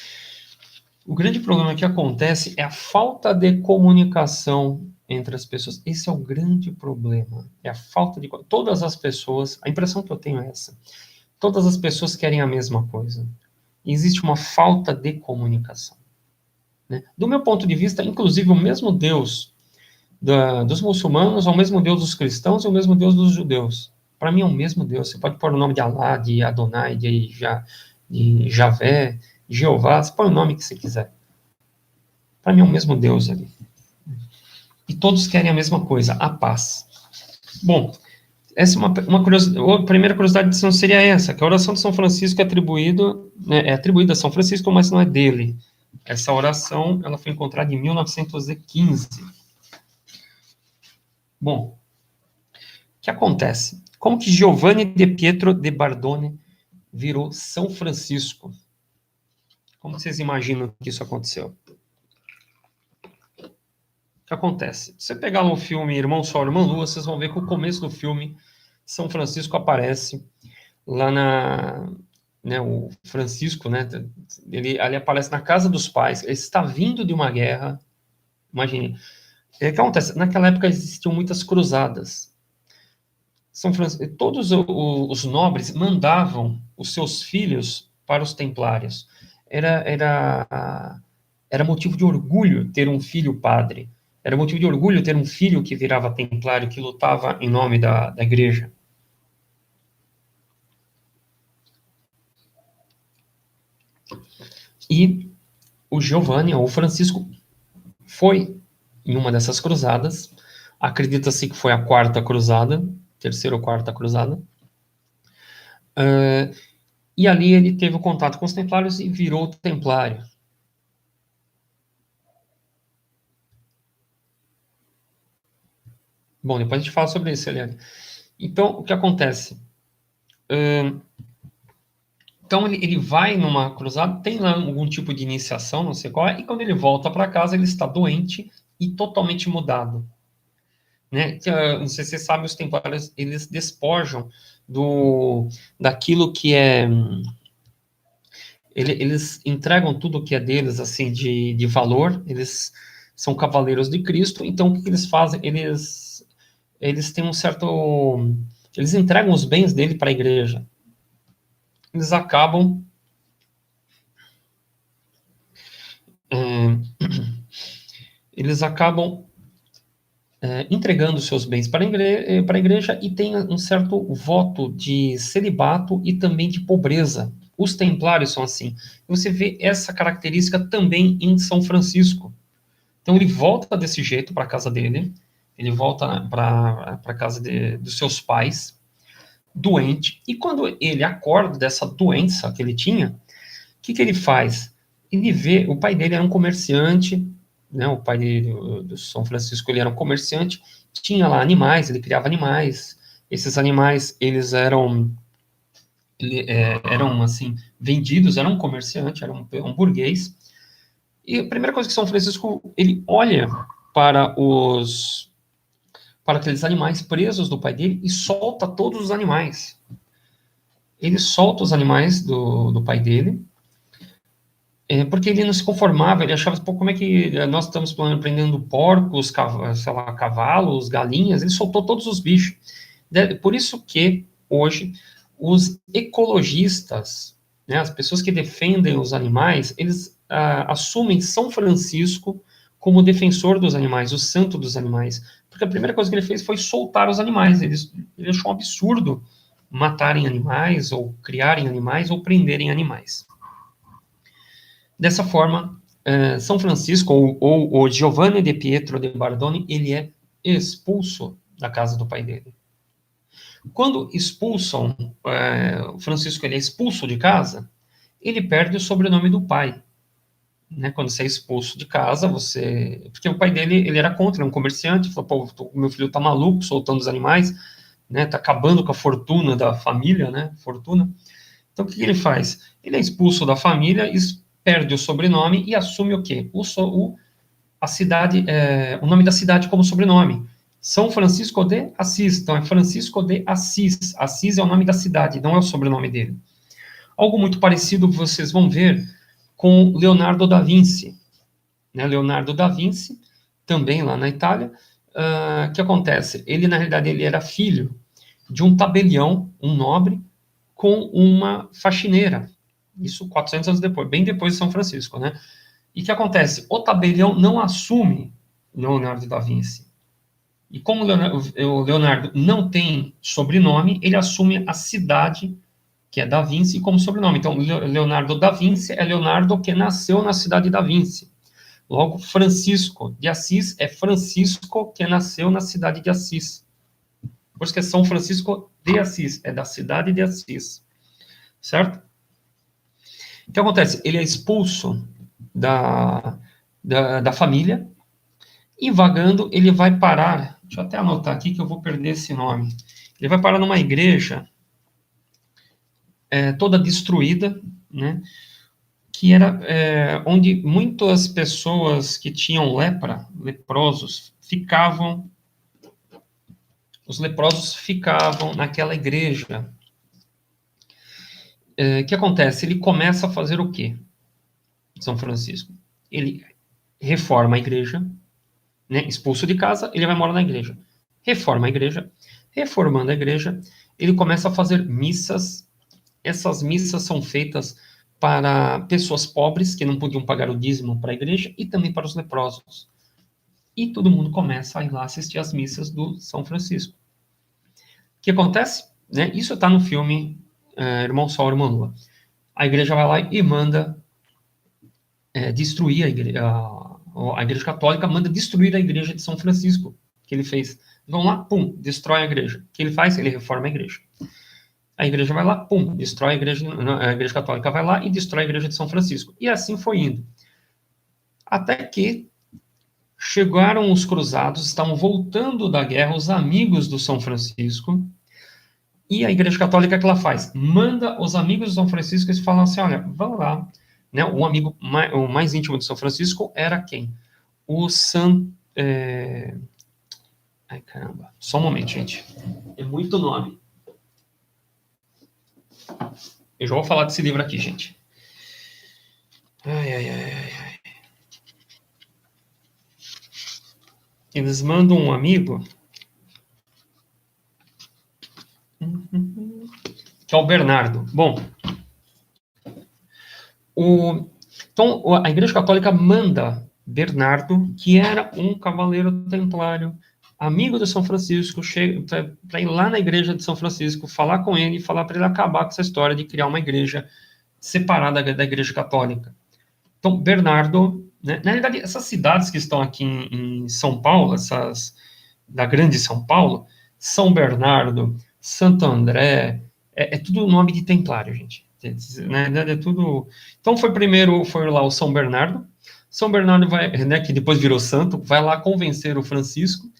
o grande problema que acontece é a falta de comunicação entre as pessoas. Esse é o grande problema. É a falta de... Todas as pessoas, a impressão que eu tenho é essa. Todas as pessoas querem a mesma coisa. E existe uma falta de comunicação. Né? Do meu ponto de vista, inclusive, o mesmo Deus dos muçulmanos é o mesmo Deus dos cristãos e o mesmo Deus dos judeus. Para mim é o mesmo Deus. Você pode pôr o nome de Alá, de Adonai, de Javé, de Jeová, você põe o nome que você quiser. Para mim é o mesmo Deus ali. E todos querem a mesma coisa, a paz. Bom, essa é uma curiosidade. A primeira curiosidade de São seria essa, que a oração de São Francisco é atribuída a São Francisco, mas não é dele. Essa oração, ela foi encontrada em 1915. Bom, o que acontece? Como que Giovanni de Pietro de Bardone virou São Francisco? Como vocês imaginam que isso aconteceu? O que acontece? Se você pegar no filme Irmão Sol, Irmã Lua, vocês vão ver que o começo do filme, São Francisco aparece lá o Francisco, né, ele aparece na casa dos pais, ele está vindo de uma guerra, imagine. O que acontece? Naquela época existiam muitas cruzadas. Todos os nobres mandavam os seus filhos para os templários. Era motivo de orgulho ter um filho padre. Era motivo de orgulho ter um filho que virava templário, que lutava em nome da igreja. E o Giovanni, ou Francisco, foi em uma dessas cruzadas. Acredita-se que foi a quarta cruzada, terceira ou quarta cruzada. E ali ele teve o contato com os templários e virou templário. Bom, depois a gente fala sobre isso, Eliane. Então, o que acontece? Então, ele vai numa cruzada, tem lá algum tipo de iniciação, não sei qual é, e quando ele volta para casa, ele está doente e totalmente mudado. Né? Não sei se você sabe, os templários, eles despojam daquilo que é... Eles entregam tudo o que é deles, assim, de valor, eles são cavaleiros de Cristo, então o que eles fazem? Eles eles têm um certo... Eles entregam os bens dele para a igreja. Eles acabam... eles acabam entregando seus bens para a igreja e tem um certo voto de celibato e também de pobreza. Os templários são assim. Você vê essa característica também em São Francisco. Então ele volta desse jeito para a casa dele, ele volta para a casa dos seus pais, doente, e quando ele acorda dessa doença que ele tinha, o que ele faz? Ele vê, o pai dele era um comerciante, né, o pai dele, do São Francisco, ele era um comerciante, tinha lá animais, ele criava animais, esses animais, eles eram, eram assim, vendidos, era um comerciante, era um burguês, e a primeira coisa que São Francisco, ele olha para para aqueles animais presos do pai dele e solta todos os animais. Ele solta os animais do pai dele, porque ele não se conformava, ele achava, pô, como é que nós estamos prendendo porcos, sei lá, cavalos, galinhas, ele soltou todos os bichos. Por isso que, hoje, os ecologistas, né, as pessoas que defendem os animais, eles assumem São Francisco como defensor dos animais, o santo dos animais, porque a primeira coisa que ele fez foi soltar os animais, ele achou um absurdo matarem animais, ou criarem animais, ou prenderem animais. Dessa forma, São Francisco, ou o Giovanni de Pietro de Bardoni, ele é expulso da casa do pai dele. Quando expulsam, Francisco ele é expulso de casa, ele perde o sobrenome do pai. Né? Quando você é expulso de casa, você... Porque o pai dele, ele era contra, era um comerciante, falou, pô, meu filho tá maluco, soltando os animais, né? Tá acabando com a fortuna da família, né? Fortuna. Então, o que ele faz? Ele é expulso da família, perde o sobrenome e assume o quê? A cidade, o nome da cidade como sobrenome. São Francisco de Assis. Então, é Francisco de Assis. Assis é o nome da cidade, não é o sobrenome dele. Algo muito parecido vocês vão ver com Leonardo da Vinci. Né? Leonardo da Vinci, também lá na Itália, o que acontece? Ele, na realidade, ele era filho de um tabelião, um nobre, com uma faxineira. Isso 400 anos depois, bem depois de São Francisco, né? E o que acontece? O tabelião não assume Leonardo da Vinci. E como o Leonardo não tem sobrenome, ele assume a cidade, que é da Vinci, como sobrenome. Então, Leonardo da Vinci é Leonardo que nasceu na cidade da Vinci. Logo, Francisco de Assis é Francisco que nasceu na cidade de Assis. Por isso que é São Francisco de Assis, é da cidade de Assis. Certo? O que acontece? Ele é expulso da família e vagando, ele vai parar, deixa eu até anotar aqui que eu vou perder esse nome, ele vai parar numa igreja toda destruída, né, que era onde muitas pessoas que tinham leprosos, os leprosos ficavam naquela igreja. O que acontece? Ele começa a fazer o quê? São Francisco. Ele reforma a igreja, né, expulso de casa, ele vai morar na igreja. Reforma a igreja. Reformando a igreja, ele começa a fazer missas. Essas missas são feitas para pessoas pobres, que não podiam pagar o dízimo para a igreja, e também para os leprosos. E todo mundo começa a ir lá assistir às missas do São Francisco. O que acontece? Né? Isso está no filme Irmão Sol, Irmã Lua. A igreja vai lá e manda destruir a igreja católica manda destruir a igreja de São Francisco, que ele fez. Vão lá, pum, destrói a igreja. O que ele faz? Ele reforma a igreja. A igreja vai lá, pum, destrói a igreja católica vai lá e destrói a igreja de São Francisco. E assim foi indo. Até que chegaram os cruzados, estavam voltando da guerra, os amigos do São Francisco, e a igreja católica que ela faz? Manda os amigos do São Francisco e falam assim, olha, vamos lá. Né? O amigo o mais íntimo de São Francisco era quem? O San... Ai, caramba. Só um momento, gente. É muito nome. Eu já vou falar desse livro aqui, gente. Ai, ai, ai, ai. Eles mandam um amigo. que é o Bernardo. Bom, então a Igreja Católica manda Bernardo, que era um cavaleiro templário, amigo de São Francisco, para ir lá na igreja de São Francisco, falar com ele e falar para ele acabar com essa história de criar uma igreja separada da Igreja Católica. Então, Bernardo, né, na realidade, essas cidades que estão aqui em São Paulo, essas da Grande São Paulo, São Bernardo, Santo André, é tudo nome de templário, gente. Né, é tudo. Então, foi lá o São Bernardo. São Bernardo vai, né, que depois virou santo, vai lá convencer o Francisco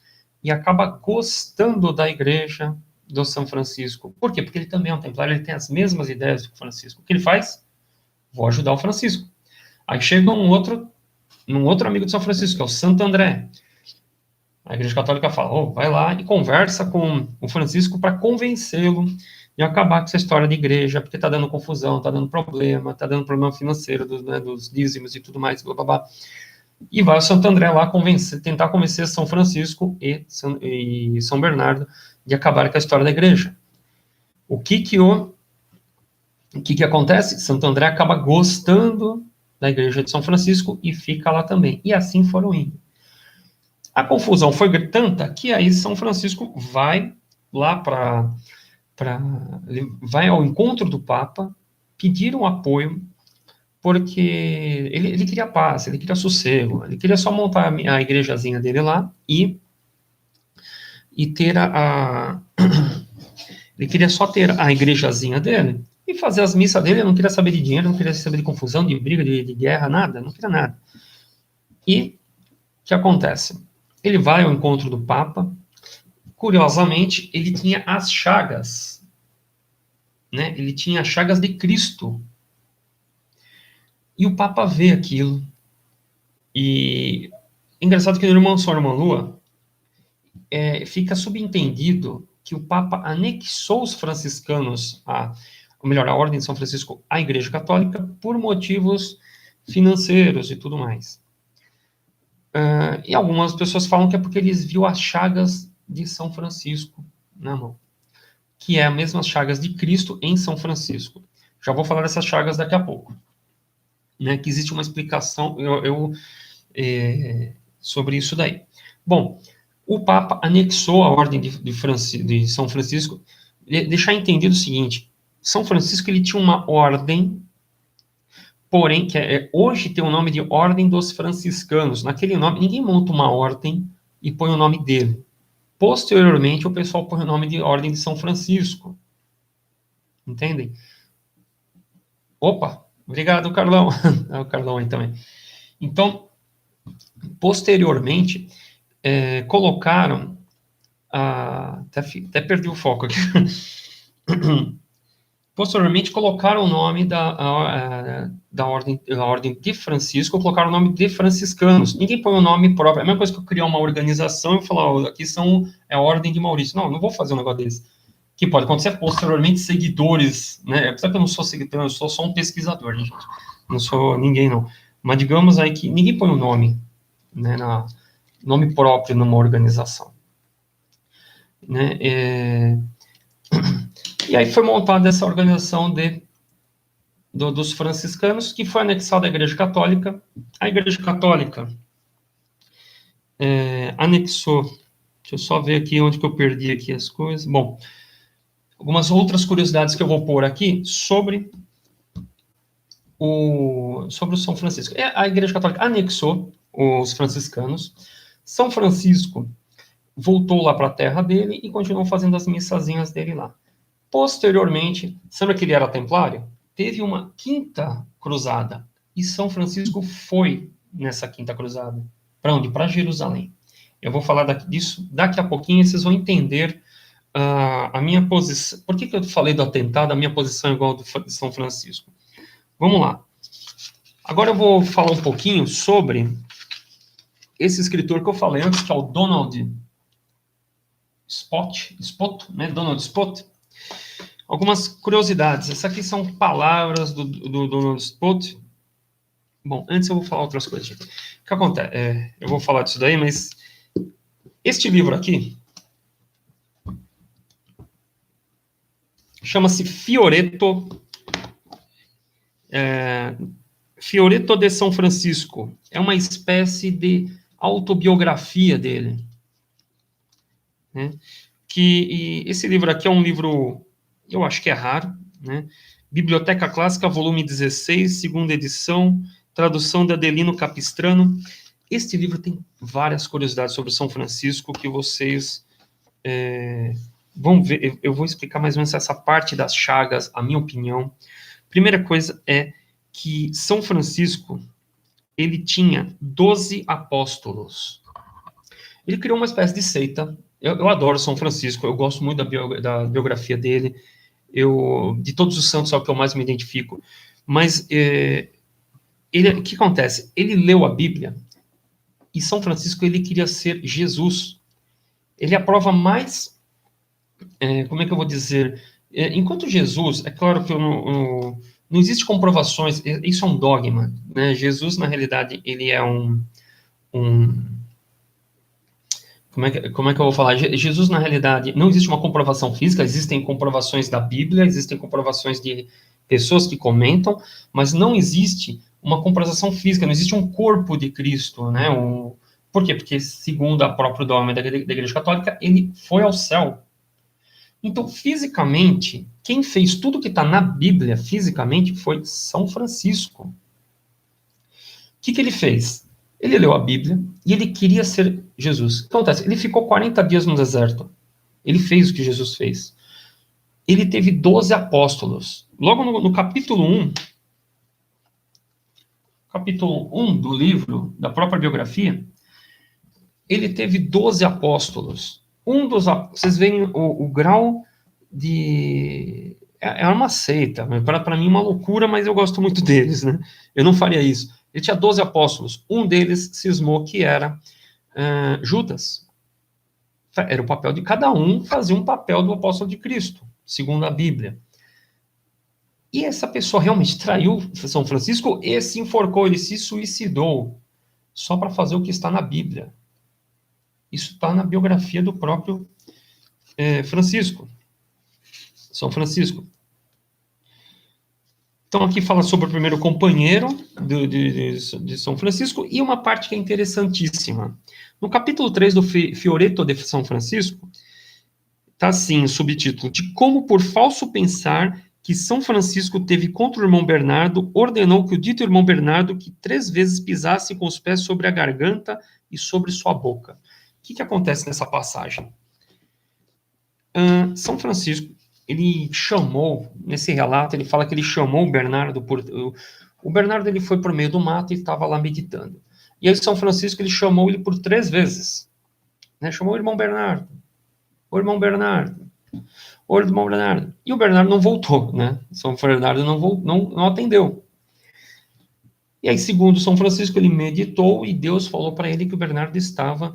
e acaba gostando da igreja do São Francisco. Por quê? Porque ele também é um templário, ele tem as mesmas ideias do Francisco. O que ele faz? Vou ajudar o Francisco. Aí chega um outro amigo de São Francisco, que é o Santo André. A Igreja Católica fala, vai lá e conversa com o Francisco para convencê-lo de acabar com essa história de igreja, porque está dando confusão, está dando problema financeiro dos dízimos e tudo mais, blá, blá, blá. E vai o Santo André lá tentar convencer São Francisco e São Bernardo de acabar com a história da igreja. O que acontece? Santo André acaba gostando da igreja de São Francisco e fica lá também. E assim foram indo. A confusão foi tanta que aí São Francisco vai lá vai ao encontro do Papa, pedir um apoio, porque ele queria paz, ele queria sossego, ele queria só montar a igrejazinha dele lá e ter ele queria só ter a igrejazinha dele e fazer as missas dele, não queria saber de dinheiro, não queria saber de confusão, de briga, de guerra, nada, não queria nada. E o que acontece? Ele vai ao encontro do Papa, curiosamente, ele tinha as chagas, né? Ele tinha as chagas de Cristo. E o Papa vê aquilo. E engraçado que no Irmão Sol, Irmã Lua, fica subentendido que o Papa anexou os franciscanos, ou melhor, a Ordem de São Francisco, à Igreja Católica, por motivos financeiros e tudo mais. E algumas pessoas falam que é porque eles viu as chagas de São Francisco na mão, que é as mesmas chagas de Cristo em São Francisco. Já vou falar dessas chagas daqui a pouco. Né, que existe uma explicação sobre isso daí. Bom, o Papa anexou a Ordem de São Francisco, deixar entendido o seguinte, São Francisco ele tinha uma ordem, porém, que hoje tem o nome de Ordem dos Franciscanos. Naquele nome, ninguém monta uma ordem e põe o nome dele. Posteriormente, o pessoal põe o nome de Ordem de São Francisco. Entendem? Opa, obrigado, Carlão. O Carlão aí também. Então, posteriormente, colocaram... até perdi o foco aqui. Posteriormente, colocaram o nome da ordem de Francisco, colocaram o nome de franciscanos. Ninguém põe o nome próprio. É a mesma coisa que eu criar uma organização e falar, aqui é a Ordem de Maurício. Não vou fazer um negócio desse. Que pode acontecer posteriormente, seguidores, né? Apesar que eu não sou seguidor, eu sou só um pesquisador, né, gente? Não sou ninguém, não. Mas digamos aí que ninguém põe o nome, né, nome próprio numa organização. Né? E aí foi montada essa organização dos franciscanos, que foi anexada à Igreja Católica. A Igreja Católica anexou, deixa eu só ver aqui onde que eu perdi aqui as coisas. Bom, algumas outras curiosidades que eu vou pôr aqui sobre o São Francisco. A Igreja Católica anexou os franciscanos. São Francisco voltou lá para a terra dele e continuou fazendo as missazinhas dele lá. Posteriormente, lembra que ele era templário? Teve uma quinta cruzada. E São Francisco foi nessa quinta cruzada. Para onde? Para Jerusalém. Eu vou falar disso daqui a pouquinho e vocês vão entender a minha posição. Por que eu falei do atentado? A minha posição é igual de São Francisco. Vamos lá. Agora eu vou falar um pouquinho sobre esse escritor que eu falei antes, que é o Donald Spott, né? Donald Spott. Algumas curiosidades. Essas aqui são palavras do Donald Spott. Bom, antes eu vou falar outras coisas. O que acontece? Eu vou falar disso daí, mas este livro aqui, chama-se Fioretto, Fioretto de São Francisco. É uma espécie de autobiografia dele, né? Esse livro aqui é um livro, eu acho que é raro, né? Biblioteca Clássica, volume 16, segunda edição, tradução de Adelino Capistrano. Este livro tem várias curiosidades sobre São Francisco que vocês vão ver. Eu vou explicar mais ou menos essa parte das chagas, a minha opinião. Primeira coisa é que São Francisco, ele tinha 12 apóstolos. Ele criou uma espécie de seita. Eu adoro São Francisco, eu gosto muito da biografia dele. De todos os santos é o que eu mais me identifico. Mas o que acontece? Ele leu a Bíblia e São Francisco ele queria ser Jesus. Ele é a prova mais, como é que eu vou dizer? Enquanto Jesus, é claro que não existe comprovações, isso é um dogma, né? Jesus, na realidade, ele é como é que eu vou falar? Jesus, na realidade, não existe uma comprovação física, existem comprovações da Bíblia, existem comprovações de pessoas que comentam, mas não existe uma comprovação física, não existe um corpo de Cristo, né? Por quê? Porque, segundo a própria dogma da Igreja Católica, ele foi ao céu. Então, fisicamente, quem fez tudo que está na Bíblia, fisicamente, foi São Francisco. O que ele fez? Ele leu a Bíblia e ele queria ser Jesus. O que acontece? Ele ficou 40 dias no deserto. Ele fez o que Jesus fez. Ele teve 12 apóstolos. Logo no capítulo 1 do livro, da própria biografia, ele teve 12 apóstolos. Vocês veem o grau de... É uma seita. Para mim, uma loucura, mas eu gosto muito deles, né? Eu não faria isso. Ele tinha 12 apóstolos. Um deles cismou que era Judas. Era o papel de cada um, fazia um papel do apóstolo de Cristo, segundo a Bíblia. E essa pessoa realmente traiu São Francisco e se enforcou, ele se suicidou, só para fazer o que está na Bíblia. Isso está na biografia do próprio Francisco. São Francisco. Então, aqui fala sobre o primeiro companheiro de São Francisco, e uma parte que é interessantíssima. No capítulo 3 do Fioretto de São Francisco, está assim, o subtítulo, de como por falso pensar que São Francisco teve contra o irmão Bernardo, ordenou que o dito irmão Bernardo que 3 vezes pisasse com os pés sobre a garganta e sobre sua boca. O que acontece nessa passagem? São Francisco, ele chamou, nesse relato, ele fala que ele chamou o Bernardo o Bernardo, ele foi por meio do mato e estava lá meditando. E aí São Francisco, ele chamou ele por 3 vezes. Né? Chamou o irmão Bernardo. O irmão Bernardo. O irmão Bernardo. E o Bernardo não voltou, né? São Bernardo não atendeu. E aí, segundo São Francisco, ele meditou e Deus falou para ele que o Bernardo estava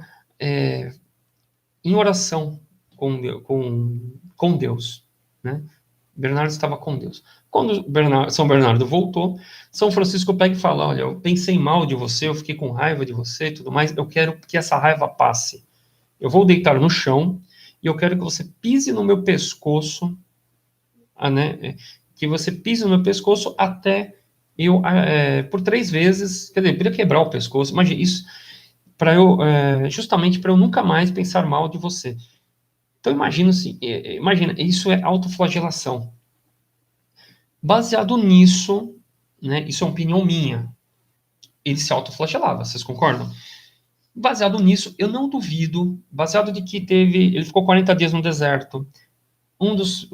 em oração com Deus, né? Bernardo estava com Deus. Quando São Bernardo voltou, São Francisco pega e fala, olha, eu pensei mal de você, eu fiquei com raiva de você e tudo mais, eu quero que essa raiva passe. Eu vou deitar no chão e eu quero que você pise no meu pescoço, né? Que você pise no meu pescoço até eu, por 3 vezes, quer dizer, eu queria quebrar o pescoço, imagina isso, justamente para eu nunca mais pensar mal de você. Então, imagina, isso é autoflagelação. Baseado nisso, né, isso é uma opinião minha, ele se autoflagelava, vocês concordam? Baseado nisso, eu não duvido, baseado de que ele ficou 40 dias no deserto, um dos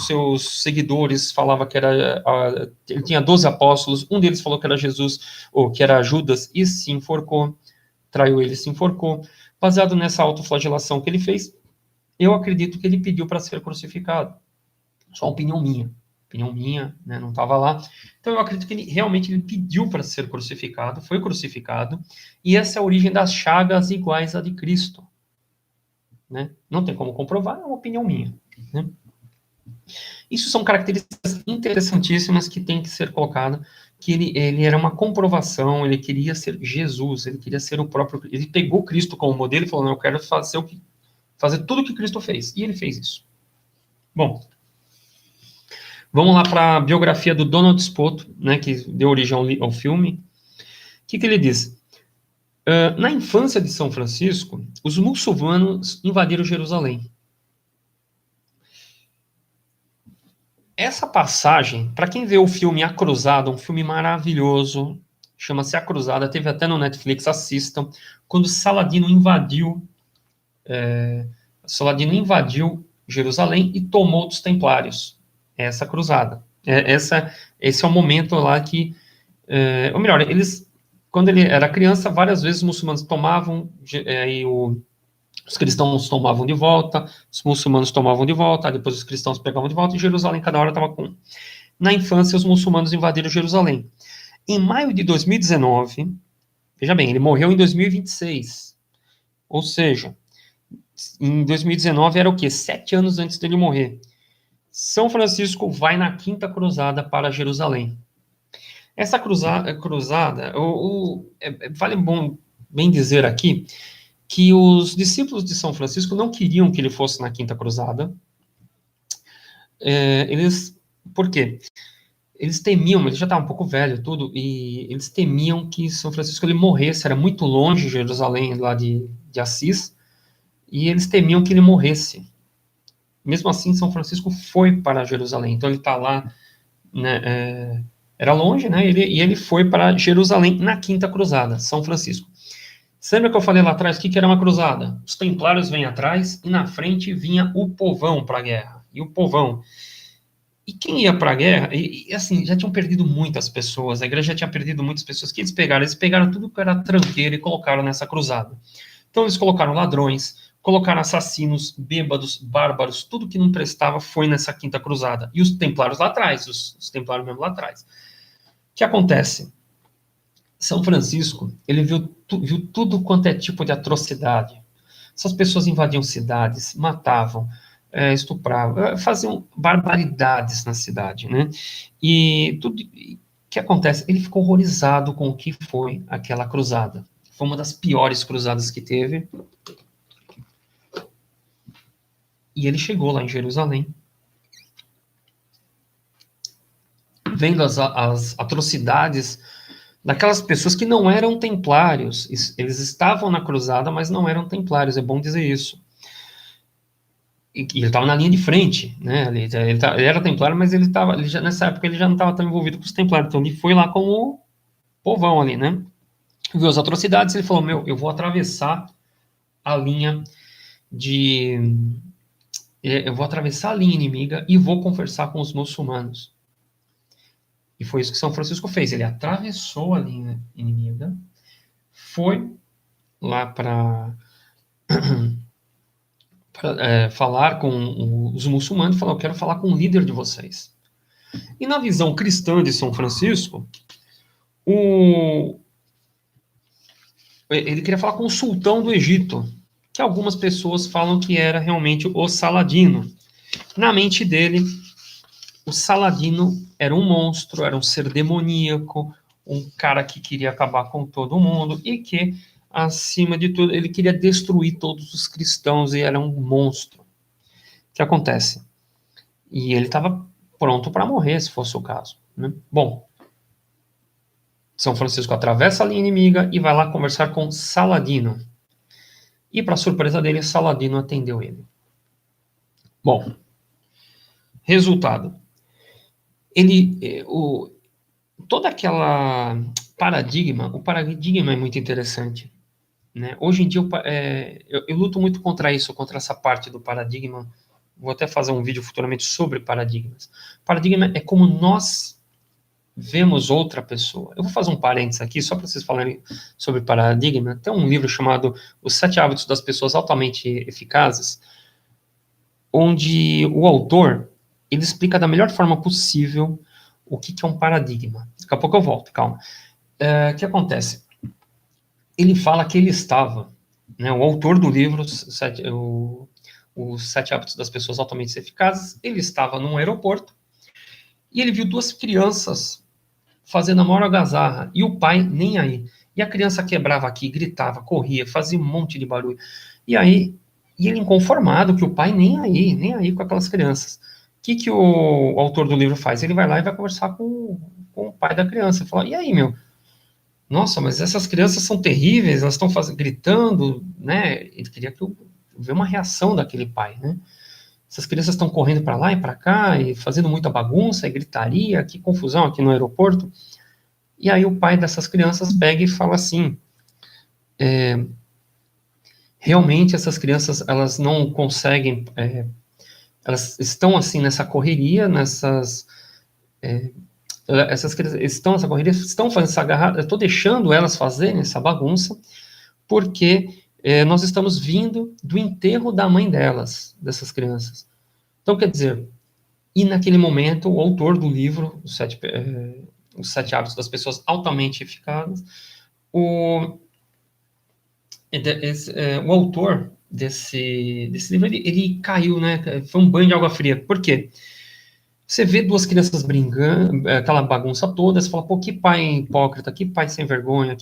seus seguidores falava que ele tinha 12 apóstolos, um deles falou que era Jesus, ou que era Judas, e se enforcou, traiu ele, se enforcou. Baseado nessa autoflagelação que ele fez, eu acredito que ele pediu para ser crucificado. Só uma opinião minha, né, não estava lá. Então eu acredito que ele pediu para ser crucificado, foi crucificado, e essa é a origem das chagas iguais à de Cristo. Né? Não tem como comprovar, é uma opinião minha. Né? Isso são características interessantíssimas que tem que ser colocada, que ele era uma comprovação, ele queria ser Jesus, ele queria ser o próprio... Ele pegou Cristo como modelo e falou, não, eu quero fazer tudo o que Cristo fez. E ele fez isso. Bom, Vamos lá para a biografia do Donald Spoto, né, que deu origem ao filme. O que ele diz? Na infância de São Francisco, os muçulmanos invadiram Jerusalém. Essa passagem, para quem vê o filme A Cruzada, um filme maravilhoso, chama-se A Cruzada, teve até no Netflix, assistam, quando Saladino invadiu Jerusalém e tomou dos templários. Essa cruzada. Esse é o momento lá que, ou melhor, quando ele era criança, várias vezes os muçulmanos tomavam, os cristãos tomavam de volta, os muçulmanos tomavam de volta, depois os cristãos pegavam de volta, e Jerusalém cada hora estava com. Na infância, os muçulmanos invadiram Jerusalém. Em maio de 2019, veja bem, ele morreu em 2026, ou seja, em 2019 era o quê? 7 anos antes dele morrer. São Francisco vai na Quinta Cruzada para Jerusalém. Essa cruzada vale bem dizer aqui que os discípulos de São Francisco não queriam que ele fosse na Quinta Cruzada. Por quê? Eles temiam, ele já estava um pouco velho tudo, e eles temiam que São Francisco ele morresse, era muito longe de Jerusalém, lá de Assis, e eles temiam que ele morresse. Mesmo assim, São Francisco foi para Jerusalém, então ele está lá, né, era longe, né, e ele foi para Jerusalém na Quinta Cruzada, São Francisco. Lembra que eu falei lá atrás o que era uma cruzada? Os templários vêm atrás e na frente vinha o povão para a guerra. E o povão. E quem ia para a guerra, assim, já tinham perdido muitas pessoas, a igreja já tinha perdido muitas pessoas. O que eles pegaram? Eles pegaram tudo que era tranqueira e colocaram nessa cruzada. Então eles colocaram ladrões, colocaram assassinos, bêbados, bárbaros, tudo que não prestava foi nessa Quinta Cruzada. E os templários lá atrás, os templários mesmo lá atrás. O que acontece? São Francisco, ele viu tudo quanto é tipo de atrocidade. Essas pessoas invadiam cidades, matavam, estupravam, faziam barbaridades na cidade, né? E tudo que acontece, ele ficou horrorizado com o que foi aquela cruzada. Foi uma das piores cruzadas que teve. E ele chegou lá em Jerusalém, vendo as atrocidades daquelas pessoas que não eram templários. Eles estavam na cruzada, mas não eram templários, é bom dizer isso. E ele estava na linha de frente, né? Ele era templário, mas nessa época ele já não estava tão envolvido com os templários, então ele foi lá como povão ali, né? Viu as atrocidades, ele falou, eu vou atravessar a linha inimiga e vou conversar com os muçulmanos. E foi isso que São Francisco fez. Ele atravessou a linha inimiga, foi lá para falar com os muçulmanos e falou, eu quero falar com o líder de vocês. E na visão cristã de São Francisco, ele queria falar com o sultão do Egito, que algumas pessoas falam que era realmente o Saladino. Na mente dele, o Saladino era um monstro, era um ser demoníaco, um cara que queria acabar com todo mundo e que, acima de tudo, ele queria destruir todos os cristãos e era um monstro. O que acontece? E ele estava pronto para morrer, se fosse o caso, né? Bom, São Francisco atravessa a linha inimiga e vai lá conversar com Saladino. E, para surpresa dele, Saladino atendeu ele. Bom, resultado. Toda aquela o paradigma é muito interessante, né? Hoje em dia, eu luto muito contra isso, contra essa parte do paradigma. Vou até fazer um vídeo futuramente sobre paradigmas. Paradigma é como nós vemos outra pessoa. Eu vou fazer um parênteses aqui, só para vocês falarem sobre paradigma. Tem um livro chamado Os 7 Hábitos das Pessoas Altamente Eficazes, onde o autor ele explica da melhor forma possível o que é um paradigma. Daqui a pouco eu volto, calma. O que acontece? Ele fala que ele estava, né, o autor do livro, Os 7 Hábitos das Pessoas Altamente Eficazes, ele estava num aeroporto e ele viu 2 crianças fazendo a maior algazarra e o pai nem aí. E a criança quebrava aqui, gritava, corria, fazia um monte de barulho. E ele inconformado que o pai nem aí com aquelas crianças. que o autor do livro faz? Ele vai lá e vai conversar com o pai da criança. Fala, e aí, meu? Nossa, mas essas crianças são terríveis, elas estão gritando, né? Ele queria que eu ver uma reação daquele pai, né? Essas crianças estão correndo para lá e para cá e fazendo muita bagunça e gritaria, que confusão aqui no aeroporto. E aí o pai dessas crianças pega e fala assim, realmente essas crianças, elas não conseguem, elas estão assim nessa correria, essas crianças estão nessa correria, estão fazendo essa agarrada, eu estou deixando elas fazerem essa bagunça, porque nós estamos vindo do enterro da mãe delas, dessas crianças. Então, quer dizer, e naquele momento, o autor do livro, Os Sete Hábitos das Pessoas Altamente Eficazes, o autor desse livro, ele caiu, né? Foi um banho de água fria. Por quê? Você vê duas crianças brincando, aquela bagunça toda, você fala, pô, que pai hipócrita, que pai sem vergonha,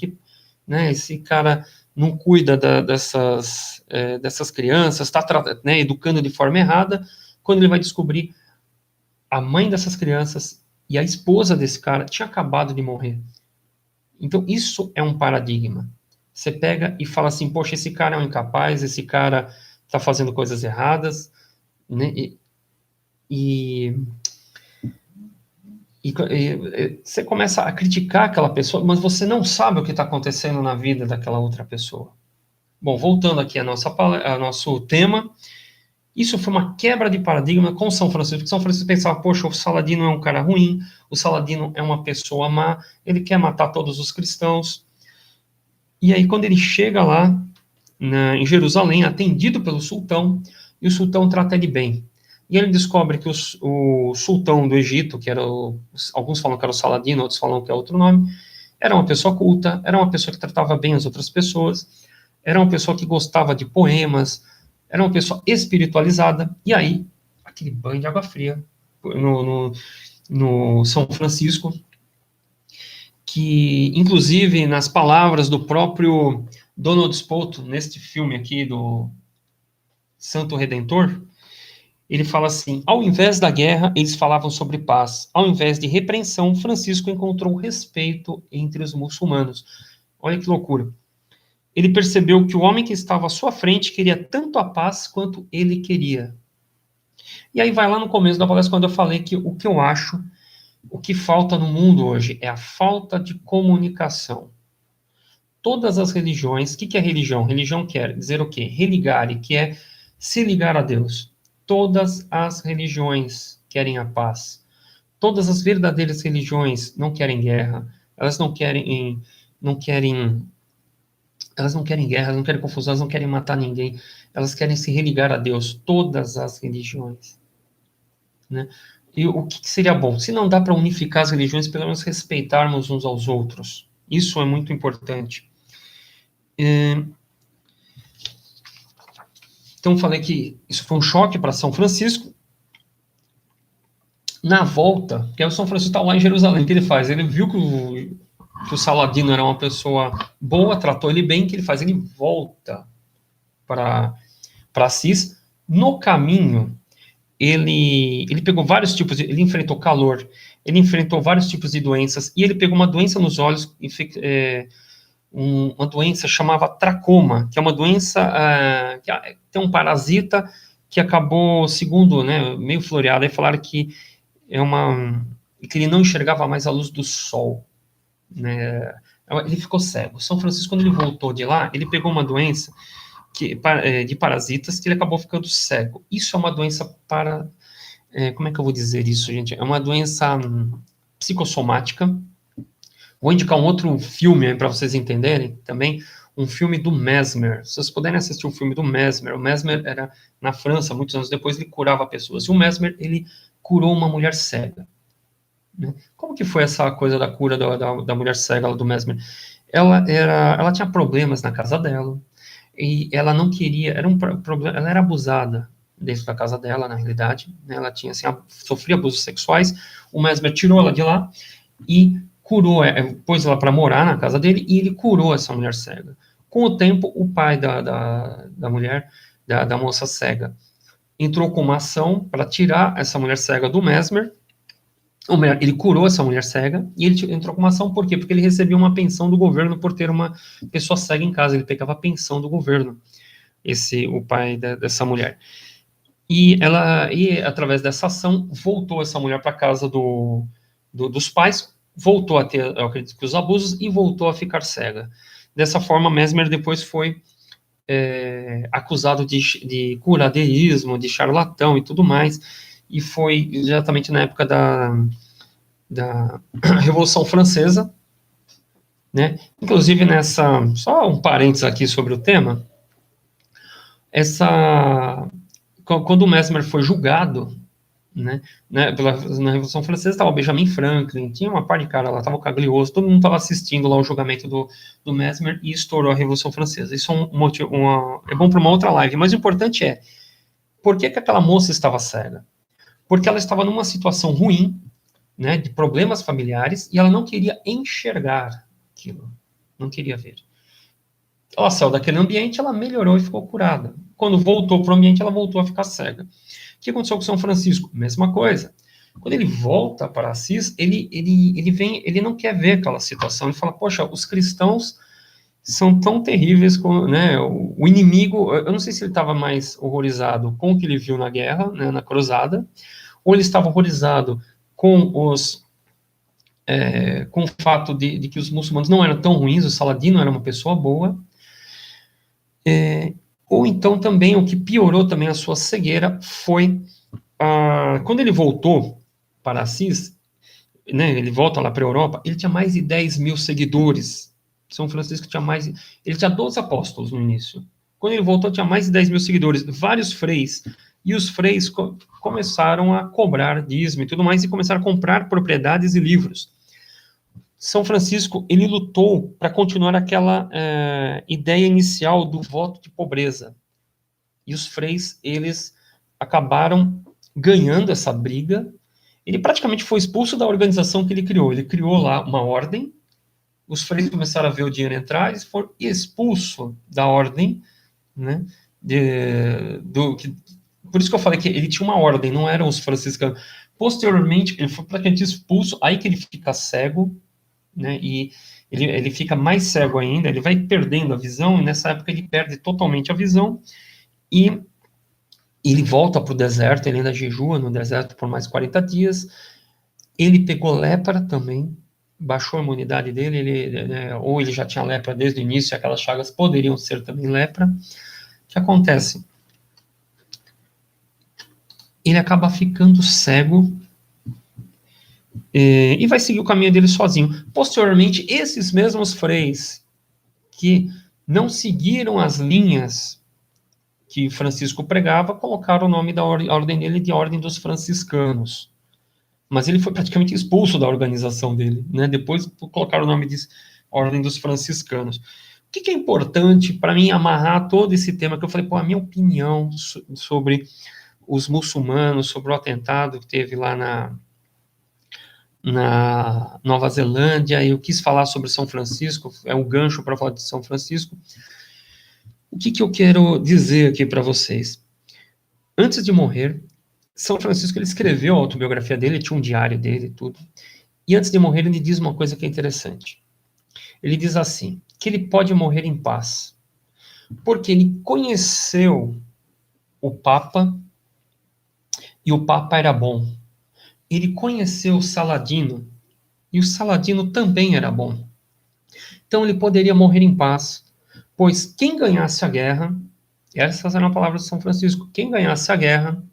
né, esse cara não cuida dessas crianças, está né, educando de forma errada, quando ele vai descobrir a mãe dessas crianças e a esposa desse cara tinha acabado de morrer. Então, isso é um paradigma. Você pega e fala assim, poxa, esse cara é um incapaz, esse cara está fazendo coisas erradas, né, e você começa a criticar aquela pessoa, mas você não sabe o que está acontecendo na vida daquela outra pessoa. Bom, voltando aqui ao nosso tema, isso foi uma quebra de paradigma com São Francisco, porque São Francisco pensava, poxa, o Saladino é um cara ruim, o Saladino é uma pessoa má, ele quer matar todos os cristãos. E aí, quando ele chega lá, em Jerusalém, atendido pelo sultão, e o sultão trata ele bem. E ele descobre que o sultão do Egito, que era alguns falam que era o Saladino, outros falam que é outro nome, era uma pessoa culta, era uma pessoa que tratava bem as outras pessoas, era uma pessoa que gostava de poemas, era uma pessoa espiritualizada, e aí, aquele banho de água fria no São Francisco, que, inclusive, nas palavras do próprio Donald Spoto, neste filme aqui do Santo Redentor, ele fala assim, ao invés da guerra, eles falavam sobre paz. Ao invés de repreensão, Francisco encontrou respeito entre os muçulmanos. Olha que loucura. Ele percebeu que o homem que estava à sua frente queria tanto a paz quanto ele queria. E aí vai lá no começo da palestra, quando eu falei que o que eu acho, o que falta no mundo hoje é a falta de comunicação. Todas as religiões, o que é religião? Religião quer dizer o quê? Religare, que é se ligar a Deus. Todas as religiões querem a paz. Todas as verdadeiras religiões não querem guerra. Elas não querem guerra, elas não querem confusão, elas não querem matar ninguém. Elas querem se religar a Deus. Todas as religiões, né? E o que seria bom? Se não dá para unificar as religiões, pelo menos respeitarmos uns aos outros. Isso é muito importante. Então, falei que isso foi um choque para São Francisco. Na volta, que o São Francisco está lá em Jerusalém, o que ele faz? Ele viu que o Saladino era uma pessoa boa, tratou ele bem, o que ele faz? Ele volta para Assis. No caminho, ele pegou vários tipos ele enfrentou calor, ele enfrentou vários tipos de doenças, e ele pegou uma doença nos olhos, uma doença chamava tracoma, que é uma doença que tem um parasita que acabou, segundo, né, meio floreado, aí falaram que que ele não enxergava mais a luz do sol, né, ele ficou cego. São Francisco, quando ele voltou de lá, ele pegou uma doença de parasitas que ele acabou ficando cego. Isso é uma doença como é que eu vou dizer isso, gente? É uma doença psicossomática. Vou indicar um outro filme para vocês entenderem também, um filme do Mesmer. Se vocês puderem assistir um filme do Mesmer, o Mesmer era na França, muitos anos depois, ele curava pessoas. E o Mesmer, ele curou uma mulher cega. Né? Como que foi essa coisa da cura da mulher cega do Mesmer? Ela tinha problemas na casa dela, e ela não queria, era um problema, ela era abusada dentro da casa dela, na realidade, né? Ela tinha, assim, sofria abusos sexuais, o Mesmer tirou ela de lá e curou, pôs ela para morar na casa dele, e ele curou essa mulher cega. Com o tempo, o pai da mulher, da moça cega, entrou com uma ação para tirar essa mulher cega do Mesmer. Ou melhor, ele curou essa mulher cega, e ele entrou com uma ação por quê? Porque ele recebia uma pensão do governo por ter uma pessoa cega em casa, ele pegava a pensão do governo, o pai dessa mulher. E através dessa ação, voltou essa mulher para a casa dos pais, voltou a ter, eu acredito que os abusos, e voltou a ficar cega. Dessa forma, Mesmer depois foi acusado de curadeísmo, de charlatão e tudo mais, e foi exatamente na época da Revolução Francesa, né? Inclusive só um parênteses aqui sobre o tema, quando o Mesmer foi julgado, né, na Revolução Francesa, estava o Benjamin Franklin, tinha uma par de cara lá, estava o Cagliostro, todo mundo estava assistindo lá o julgamento do Mesmer, e estourou a Revolução Francesa. Isso é bom para uma outra live, mas o importante é, por que aquela moça estava cega? Porque ela estava numa situação ruim, né, de problemas familiares, e ela não queria enxergar aquilo, não queria ver. Ela saiu daquele ambiente, ela melhorou e ficou curada. Quando voltou para o ambiente, ela voltou a ficar cega. O que aconteceu com São Francisco? Mesma coisa. Quando ele volta para Assis, ele não quer ver aquela situação. Ele fala, poxa, os cristãos são tão terríveis, né? O inimigo, eu não sei se ele estava mais horrorizado com o que ele viu na guerra, né, na cruzada, ou ele estava horrorizado com o fato de que os muçulmanos não eram tão ruins, o Saladino era uma pessoa boa, ou então também o que piorou também a sua cegueira foi quando ele voltou para Assis, né, ele volta lá para a Europa, ele tinha mais de 10 mil seguidores. São Francisco ele tinha 12 apóstolos no início. Quando ele voltou, tinha mais de 10 mil seguidores, vários freis, e os freis começaram a cobrar dízimo e tudo mais, e começaram a comprar propriedades e livros. São Francisco, ele lutou para continuar aquela ideia inicial do voto de pobreza. E os freis, eles acabaram ganhando essa briga. Ele praticamente foi expulso da organização que ele criou. Ele criou lá uma ordem, os freis começaram a ver o dinheiro entrar, eles foram expulsos da ordem, né? Por isso que eu falei que ele tinha uma ordem, não eram os franciscanos. Posteriormente, ele foi praticamente expulso, aí que ele fica cego, né, e ele fica mais cego ainda, ele vai perdendo a visão, e nessa época ele perde totalmente a visão, e ele volta para o deserto, ele ainda jejua no deserto por mais 40 dias, ele pegou lepra também, baixou a imunidade dele, ou ele já tinha lepra desde o início, e aquelas chagas poderiam ser também lepra. O que acontece? Ele acaba ficando cego, e vai seguir o caminho dele sozinho. Posteriormente, esses mesmos freis que não seguiram as linhas que Francisco pregava, colocaram o nome da ordem dele de Ordem dos Franciscanos. Mas ele foi praticamente expulso da organização dele, né? Depois colocaram o nome de Ordem dos Franciscanos. O que é importante para mim amarrar todo esse tema que eu falei, a minha opinião sobre os muçulmanos, sobre o atentado que teve lá na Nova Zelândia, e eu quis falar sobre São Francisco, é um gancho para falar de São Francisco. O que eu quero dizer aqui para vocês? Antes de morrer, São Francisco, ele escreveu a autobiografia dele, tinha um diário dele, tudo, e antes de morrer ele diz uma coisa que é interessante. Ele diz assim, que ele pode morrer em paz, porque ele conheceu o Papa, e o Papa era bom. Ele conheceu o Saladino, e o Saladino também era bom. Então ele poderia morrer em paz, pois quem ganhasse a guerra, essas eram as palavras de São Francisco, quem ganhasse a guerra,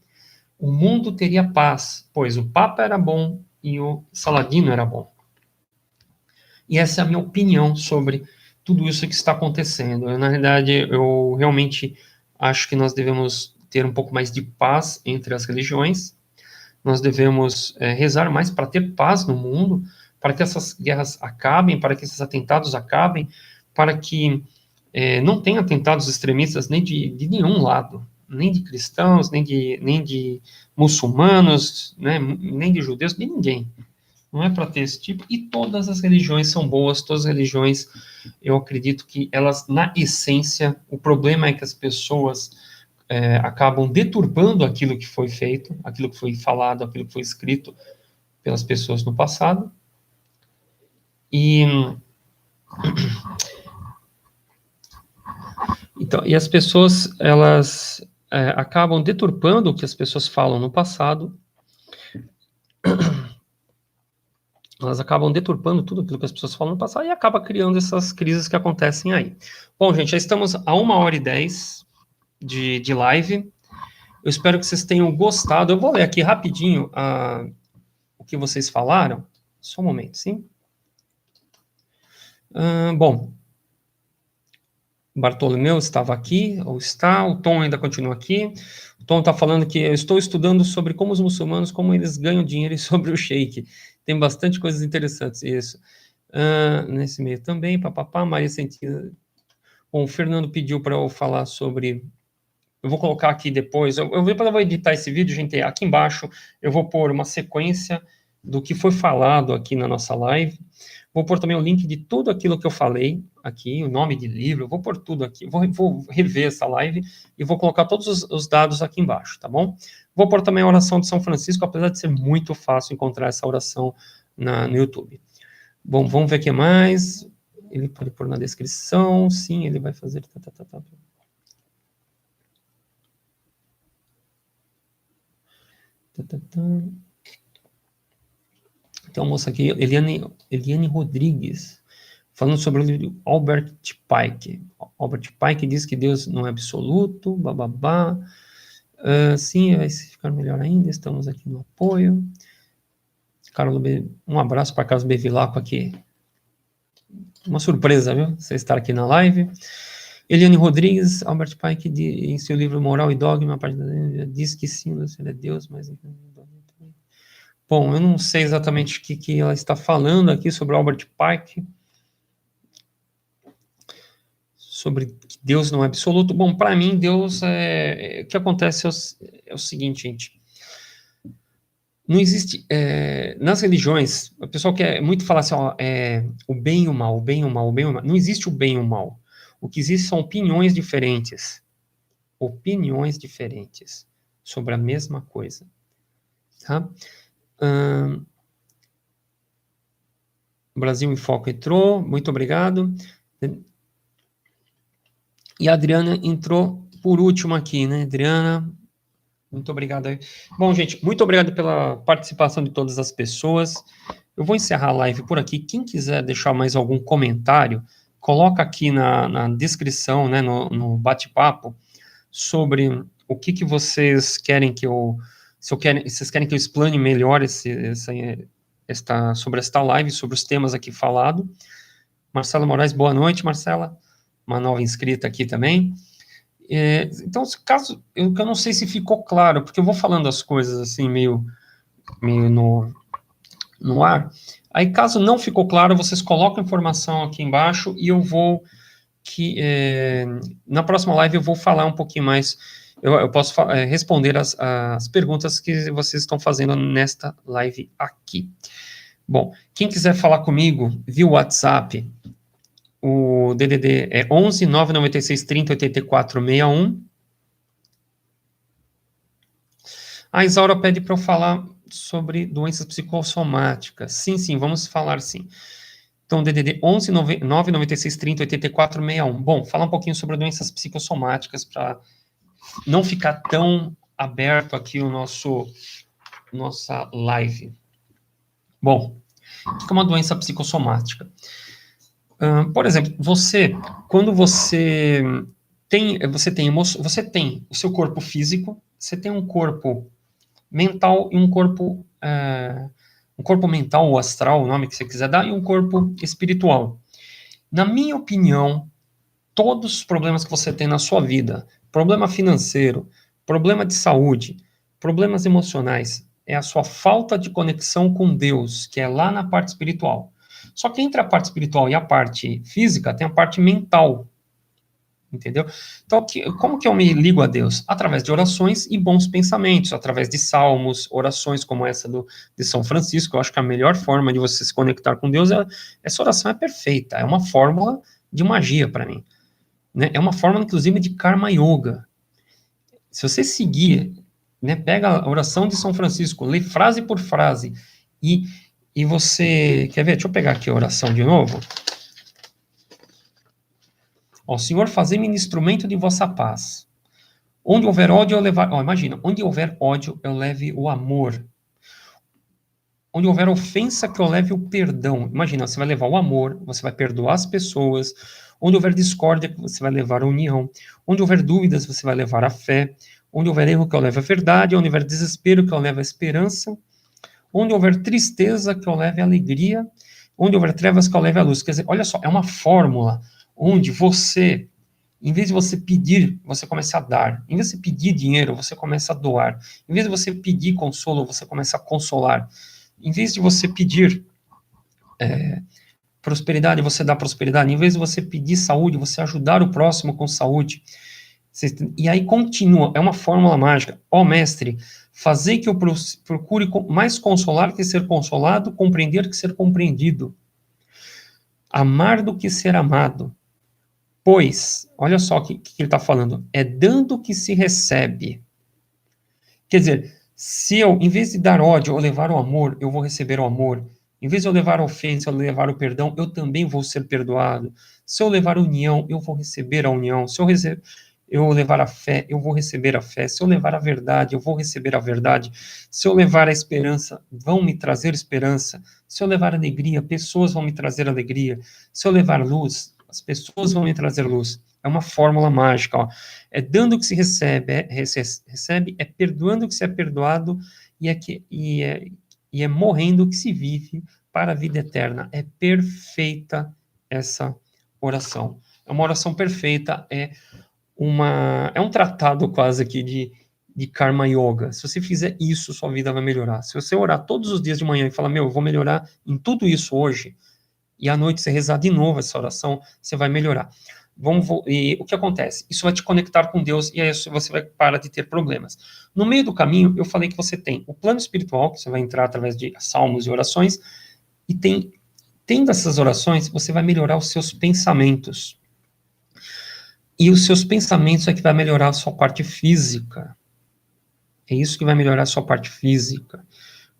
o mundo teria paz, pois o Papa era bom e o Saladino era bom. E essa é a minha opinião sobre tudo isso que está acontecendo. Na realidade, eu realmente acho que nós devemos ter um pouco mais de paz entre as religiões, nós devemos rezar mais para ter paz no mundo, para que essas guerras acabem, para que esses atentados acabem, para que não tenha atentados extremistas nem de nenhum lado, nem de cristãos, nem de muçulmanos, né, nem de judeus, de ninguém. Não é para ter esse tipo, e todas as religiões são boas, todas as religiões, eu acredito que elas, na essência, o problema é que as pessoas acabam deturpando aquilo que foi feito, aquilo que foi falado, aquilo que foi escrito pelas pessoas no passado. Então, e as pessoas, elas acabam deturpando o que as pessoas falam no passado. Elas acabam deturpando tudo aquilo que as pessoas falam no passado e acaba criando essas crises que acontecem aí. Bom, gente, já estamos a 1h10 de live. Eu espero que vocês tenham gostado. Eu vou ler aqui rapidinho o que vocês falaram. Só um momento, sim? Bom, Bartolomeu estava aqui, ou está, o Tom ainda continua aqui. O Tom está falando que eu estou estudando sobre como os muçulmanos, como eles ganham dinheiro e sobre o sheik. Tem bastante coisas interessantes, isso. Nesse meio também, papapá, Maria Sentina. Bom, o Fernando pediu para eu falar sobre... Eu vou colocar aqui depois, eu vou editar esse vídeo, gente, aqui embaixo eu vou pôr uma sequência do que foi falado aqui na nossa live. Vou pôr também o link de tudo aquilo que eu falei aqui, o nome de livro, eu vou pôr tudo aqui, vou rever essa live e vou colocar todos os dados aqui embaixo, tá bom? Vou pôr também a oração de São Francisco, apesar de ser muito fácil encontrar essa oração no YouTube. Bom, vamos ver o que mais. Ele pode pôr na descrição, sim, ele vai fazer... Tem uma moça aqui, Eliane Rodrigues, falando sobre o livro Albert Pike. Albert Pike diz que Deus não é absoluto, bababá. Sim, vai ficar melhor ainda, estamos aqui no apoio. Carlos um abraço para Carlos Bevilacqua aqui. Uma surpresa, viu? Você estar aqui na live. Eliane Rodrigues, Albert Pike, em seu livro Moral e Dogma, diz que sim, ele é Deus, mas... Bom, eu não sei exatamente o que ela está falando aqui sobre Albert Pike, sobre que Deus não é absoluto. Bom, para mim, Deus o que acontece é o seguinte, gente. Não existe, nas religiões, o pessoal quer muito falar assim, ó, o bem e o mal, o bem e o mal, o bem e o mal. Não existe o bem e o mal. O que existe são opiniões diferentes. Opiniões diferentes sobre a mesma coisa. Tá? Brasil em Foco entrou, muito obrigado. E a Adriana entrou por último aqui, né? Adriana, muito obrigado aí. Bom, gente, muito obrigado pela participação de todas as pessoas. Eu vou encerrar a live por aqui. Quem quiser deixar mais algum comentário, coloca aqui na descrição, né, no bate-papo, sobre o que vocês querem que eu... vocês querem que eu explane melhor sobre esta live, sobre os temas aqui falados. Marcela Moraes, boa noite, Marcela. Uma nova inscrita aqui também. Então, caso... eu não sei se ficou claro, porque eu vou falando as coisas assim, meio no ar. Aí, caso não ficou claro, vocês colocam a informação aqui embaixo e eu vou... na próxima live eu vou falar um pouquinho mais... Eu posso responder as perguntas que vocês estão fazendo nesta live aqui. Bom, quem quiser falar comigo via WhatsApp, o DDD é 11 996 30 84 61. A Isaura pede para eu falar sobre doenças psicossomáticas. Sim, vamos falar sim. Então, DDD 11 996 30 84 61. Bom, falar um pouquinho sobre doenças psicossomáticas para não ficar tão aberto aqui o nossa live. Tem o que é uma doença psicossomática? Por exemplo, quando você tem o seu corpo físico, você tem um corpo mental e um corpo mental ou astral, o nome que você quiser dar, e um corpo espiritual. Na minha opinião, todos os problemas que você tem na sua vida, problema financeiro, problema de saúde, problemas emocionais, é a sua falta de conexão com Deus, que é lá na parte espiritual. Só que entre a parte espiritual e a parte física, tem a parte mental, entendeu? Então, como que eu me ligo a Deus? Através de orações e bons pensamentos, através de salmos, orações como essa de São Francisco. Eu acho que a melhor forma de você se conectar com Deus, essa oração é perfeita, é uma fórmula de magia para mim. Né? É uma forma, inclusive, de karma yoga. Se você seguir, né, pega a oração de São Francisco, lê frase por frase, e você... Quer ver? Deixa eu pegar aqui a oração de novo. Ó, Senhor, fazei-me instrumento de vossa paz. Onde houver ódio, eu levar... Ó, imagina, onde houver ódio, eu leve o amor. Onde houver ofensa, que eu leve o perdão. Imagina, você vai levar o amor, você vai perdoar as pessoas. Onde houver discórdia, você vai levar a união. Onde houver dúvidas, você vai levar a fé. Onde houver erro, que eu leve a verdade. Onde houver desespero, que eu leve a esperança. Onde houver tristeza, que eu leve a alegria. Onde houver trevas, que eu leve a luz. Quer dizer, olha só, é uma fórmula onde você, em vez de você pedir, você começa a dar. Em vez de você pedir dinheiro, você começa a doar. Em vez de você pedir consolo, você começa a consolar. Em vez de você pedir prosperidade, você dá prosperidade. Em vez de você pedir saúde, você ajudar o próximo com saúde. E aí continua, é uma fórmula mágica. Ó mestre, fazer que eu procure mais consolar que ser consolado, compreender que ser compreendido. Amar do que ser amado. Pois, olha só o que ele está falando, é dando que se recebe. Quer dizer, se eu, em vez de dar ódio, eu levar o amor, eu vou receber o amor. Em vez de eu levar a ofensa, eu levar o perdão, eu também vou ser perdoado. Se eu levar a união, eu vou receber a união. Se eu levar a fé, eu vou receber a fé. Se eu levar a verdade, eu vou receber a verdade. Se eu levar a esperança, vão me trazer esperança. Se eu levar alegria, pessoas vão me trazer alegria. Se eu levar luz, as pessoas vão me trazer luz. É uma fórmula mágica, ó. É dando que se recebe, recebe, é perdoando que se é perdoado, e é morrendo que se vive para a vida eterna. É perfeita essa oração. É uma oração perfeita, é um tratado quase aqui de Karma Yoga. Se você fizer isso, sua vida vai melhorar. Se você orar todos os dias de manhã e falar, eu vou melhorar em tudo isso hoje, e à noite você rezar de novo essa oração, você vai melhorar. E o que acontece? Isso vai te conectar com Deus, e aí você vai parar de ter problemas. No meio do caminho, eu falei que você tem o plano espiritual, que você vai entrar através de salmos e orações, e tendo essas orações, você vai melhorar os seus pensamentos. E os seus pensamentos é que vai melhorar a sua parte física. É isso que vai melhorar a sua parte física.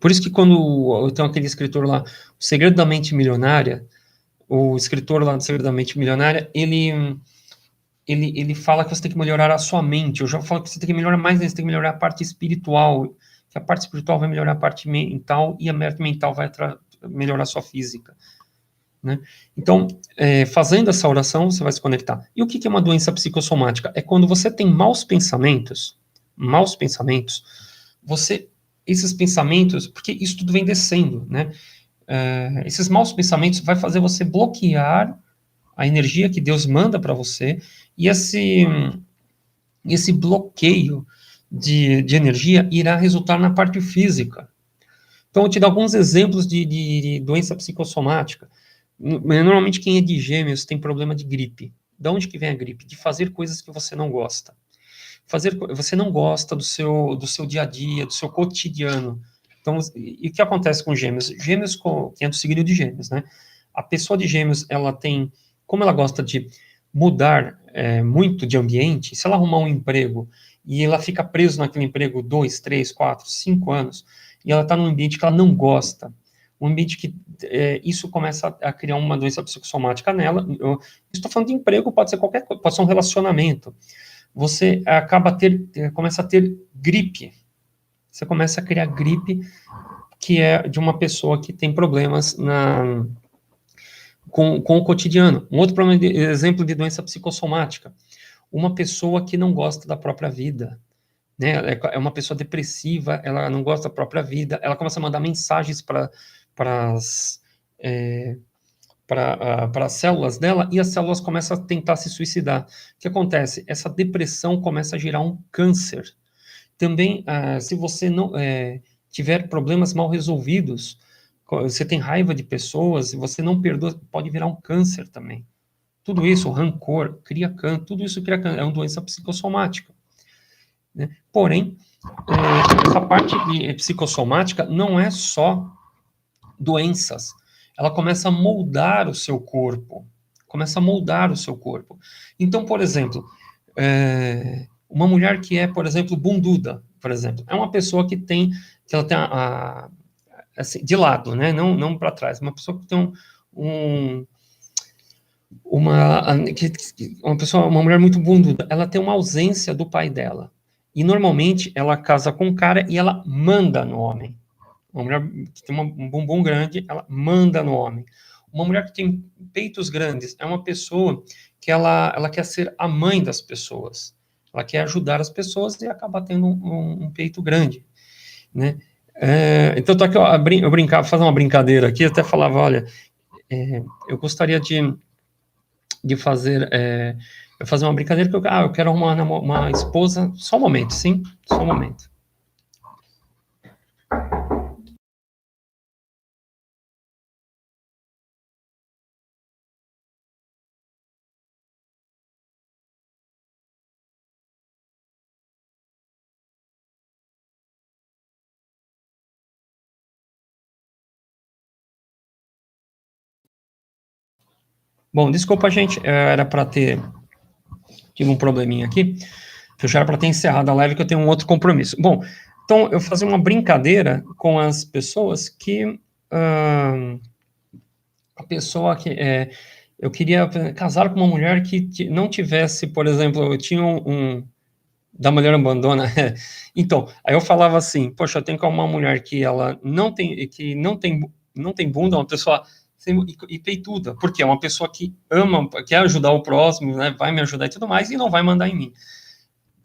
Por isso que quando eu tenho aquele escritor lá, O Segredo da Mente Milionária, o escritor lá do Segredo da Mente Milionária, ele fala que você tem que melhorar a sua mente. Eu já falo que você tem que melhorar mais, você tem que melhorar a parte espiritual, que a parte espiritual vai melhorar a parte mental, e a parte mental vai melhorar a sua física. Né? Então, fazendo essa oração, você vai se conectar. E o que é uma doença psicossomática? É quando você tem maus pensamentos, esses pensamentos, porque isso tudo vem descendo, né? Esses maus pensamentos vai fazer você bloquear a energia que Deus manda para você, e esse bloqueio de energia irá resultar na parte física. Então, eu te dou alguns exemplos de doença psicossomática. Normalmente, quem é de Gêmeos tem problema de gripe. De onde que vem a gripe? De fazer coisas que você não gosta. Você não gosta do seu dia a dia, do seu cotidiano. Então, e o que acontece com Gêmeos? Gêmeos, quem é do signo de Gêmeos, né? A pessoa de Gêmeos, ela tem, como ela gosta de mudar muito de ambiente, se ela arrumar um emprego e ela fica presa naquele emprego 2, 3, 4, 5 anos, e ela está num ambiente que ela não gosta, um ambiente que isso começa a criar uma doença psicossomática nela. Eu estou falando de emprego, pode ser qualquer coisa, pode ser um relacionamento. Você começa a ter gripe. Você começa a criar gripe, que é de uma pessoa que tem problemas com o cotidiano. Um outro exemplo de doença psicossomática. Uma pessoa que não gosta da própria vida. Né? É uma pessoa depressiva, ela não gosta da própria vida, ela começa a mandar mensagens para as células dela, e as células começam a tentar se suicidar. O que acontece? Essa depressão começa a gerar um câncer. Também, se você não tiver problemas mal resolvidos, você tem raiva de pessoas, se você não perdoa, pode virar um câncer também. Tudo isso, rancor, cria câncer, tudo isso cria câncer, é uma doença psicossomática. Né? Porém, essa parte psicossomática não é só doenças, ela começa a moldar o seu corpo. Então, por exemplo, Uma mulher que é, por exemplo, bunduda, por exemplo, é uma pessoa que ela tem assim, de lado, né? Não para trás. Uma pessoa que tem uma mulher muito bunduda, ela tem uma ausência do pai dela. E normalmente ela casa com um cara e ela manda no homem. Uma mulher que tem um bumbum grande, ela manda no homem. Uma mulher que tem peitos grandes é uma pessoa que ela quer ser a mãe das pessoas. Ela quer ajudar as pessoas e acaba tendo um peito grande, né? Então, tô aqui, eu brincava, fazer uma brincadeira aqui, eu até falava, olha, eu gostaria de fazer uma brincadeira que eu quero arrumar uma esposa, só um momento, sim, só um momento. Bom, desculpa, gente, era para tive um probleminha aqui, que eu já era para ter encerrado a live, que eu tenho um outro compromisso. Bom, então, eu fazia uma brincadeira com as pessoas que a pessoa que eu queria casar com uma mulher que não tivesse, por exemplo, eu tinha da mulher abandona. Então, aí eu falava assim, poxa, eu tenho que uma mulher que ela não tem bunda, uma pessoa e peituda, porque é uma pessoa que ama, quer ajudar o próximo, né, vai me ajudar e tudo mais, e não vai mandar em mim.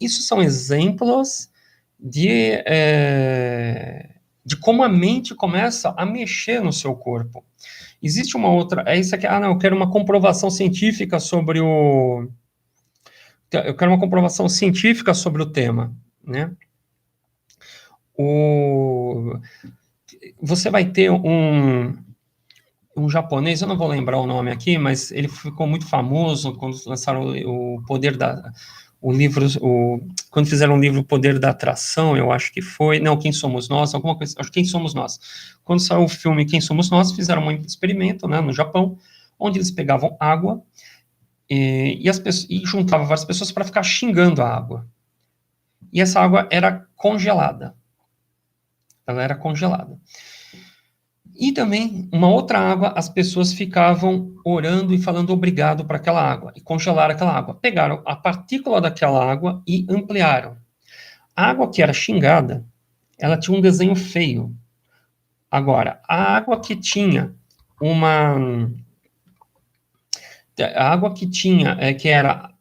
Isso são exemplos de como a mente começa a mexer no seu corpo. Existe uma outra, isso aqui, não, eu quero uma comprovação científica sobre eu quero uma comprovação científica sobre o tema, né? Você vai ter um japonês, eu não vou lembrar o nome aqui, mas ele ficou muito famoso quando lançaram o Poder o livro, quando fizeram o livro Poder da Atração, eu acho que foi, não, Quem Somos Nós, alguma coisa, acho que Quem Somos Nós. Quando saiu o filme Quem Somos Nós, fizeram um experimento, né, no Japão, onde eles pegavam água e juntavam várias pessoas para ficar xingando a água. E essa água era congelada. Ela era congelada. E também, uma outra água, as pessoas ficavam orando e falando obrigado para aquela água, e congelaram aquela água. Pegaram a partícula daquela água e ampliaram. A água que era xingada, ela tinha um desenho feio. Agora, a água que tinha que era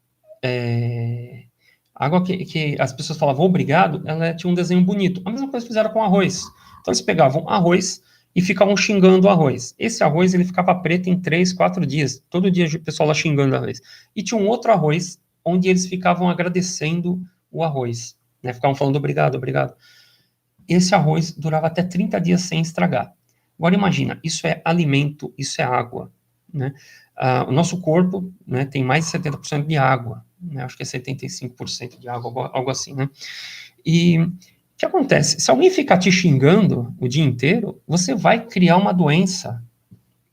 a água que as pessoas falavam obrigado, ela tinha um desenho bonito. A mesma coisa fizeram com arroz. Então, eles pegavam arroz e ficavam xingando o arroz. Esse arroz, ele ficava preto em 3, 4 dias. Todo dia o pessoal lá xingando o arroz. E tinha um outro arroz, onde eles ficavam agradecendo o arroz. Né? Ficavam falando obrigado, obrigado. Esse arroz durava até 30 dias sem estragar. Agora, imagina, isso é alimento, isso é água. Né? O nosso corpo, né, tem mais de 70% de água. Né? Acho que é 75% de água, algo assim, né? E o que acontece? Se alguém ficar te xingando o dia inteiro, você vai criar uma doença,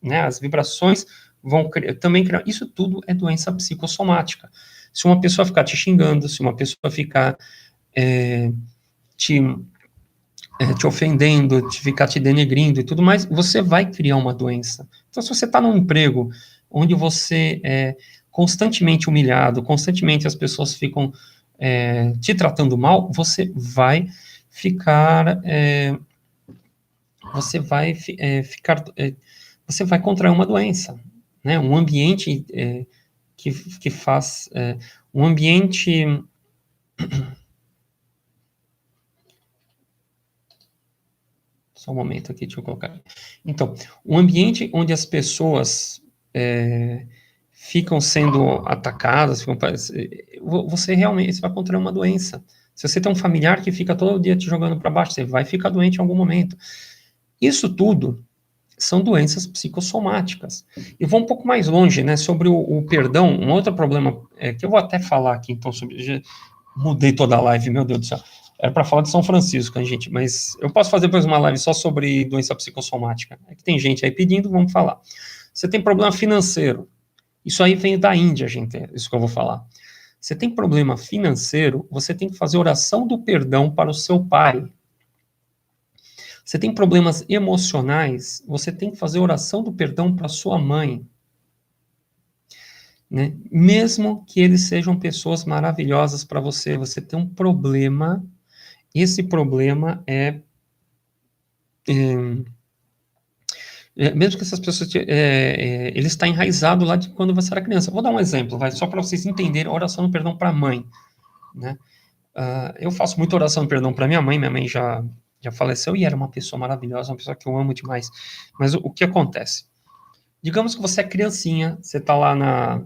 né? As vibrações vão também criar. Isso tudo é doença psicossomática. Se uma pessoa ficar te xingando, se uma pessoa ficar te ofendendo, ficar te denegrindo e tudo mais, você vai criar uma doença. Então, se você está num emprego onde você é constantemente humilhado, constantemente as pessoas ficam te tratando mal, você vai ficar, você vai contrair uma doença, né? Um ambiente que faz, um ambiente só um momento aqui, deixa eu colocar. Então, um ambiente onde as pessoas ficam sendo atacadas, você realmente vai contrair uma doença. Se você tem um familiar que fica todo dia te jogando para baixo, você vai ficar doente em algum momento. Isso tudo são doenças psicossomáticas. E vou um pouco mais longe, né, sobre o perdão. Um outro problema que eu vou até falar aqui, então, sobre... Mudei toda a live, meu Deus do céu. Era para falar de São Francisco, hein, gente, mas eu posso fazer depois uma live só sobre doença psicossomática. É que tem gente aí pedindo, vamos falar. Você tem problema financeiro. Isso aí vem da Índia, gente, isso que eu vou falar. Você tem problema financeiro, você tem que fazer oração do perdão para o seu pai. Você tem problemas emocionais, você tem que fazer oração do perdão para sua mãe. Né? Mesmo que eles sejam pessoas maravilhosas para você, você tem um problema, esse problema mesmo que essas pessoas, ele está enraizado lá de quando você era criança. Vou dar um exemplo, só para vocês entenderem a oração do perdão para a mãe. Né? Eu faço muita oração do perdão para minha mãe já faleceu e era uma pessoa maravilhosa, uma pessoa que eu amo demais. Mas o que acontece? Digamos que você é criancinha, você está lá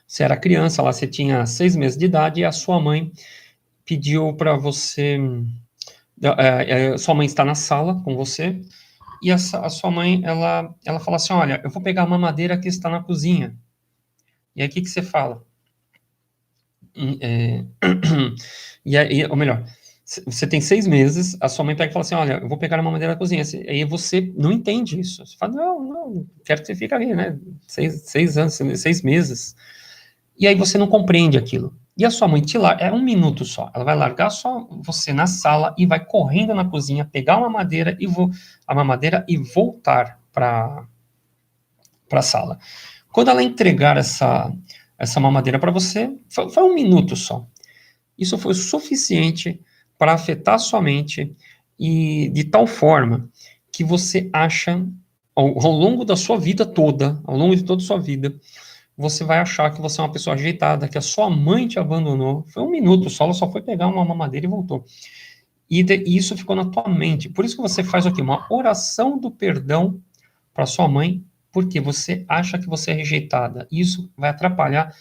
você era criança, lá você tinha 6 meses de idade, e a sua mãe pediu para você... sua mãe está na sala com você, e a sua mãe, ela fala assim, olha, eu vou pegar a mamadeira que está na cozinha. E aí, o que você fala? Ou melhor, você tem 6 meses, a sua mãe pega e fala assim, olha, eu vou pegar a mamadeira da cozinha. Aí você não entende isso. Você fala, não, quero que você fique ali, né? 6 anos, 6 meses. E aí você não compreende aquilo. E a sua mãe te larga, é 1 minuto só. Ela vai largar só você na sala e vai correndo na cozinha, pegar uma madeira a mamadeira e voltar para a sala. Quando ela entregar essa mamadeira para você, foi 1 minuto só. Isso foi suficiente para afetar sua mente e de tal forma que você acha, ao longo da sua vida toda, ao longo de toda a sua vida, você vai achar que você é uma pessoa ajeitada, que a sua mãe te abandonou. Foi 1 minuto só, ela só foi pegar uma mamadeira e voltou. E isso ficou na tua mente. Por isso que você faz o quê? Uma oração do perdão para sua mãe, porque você acha que você é rejeitada. Isso vai atrapalhar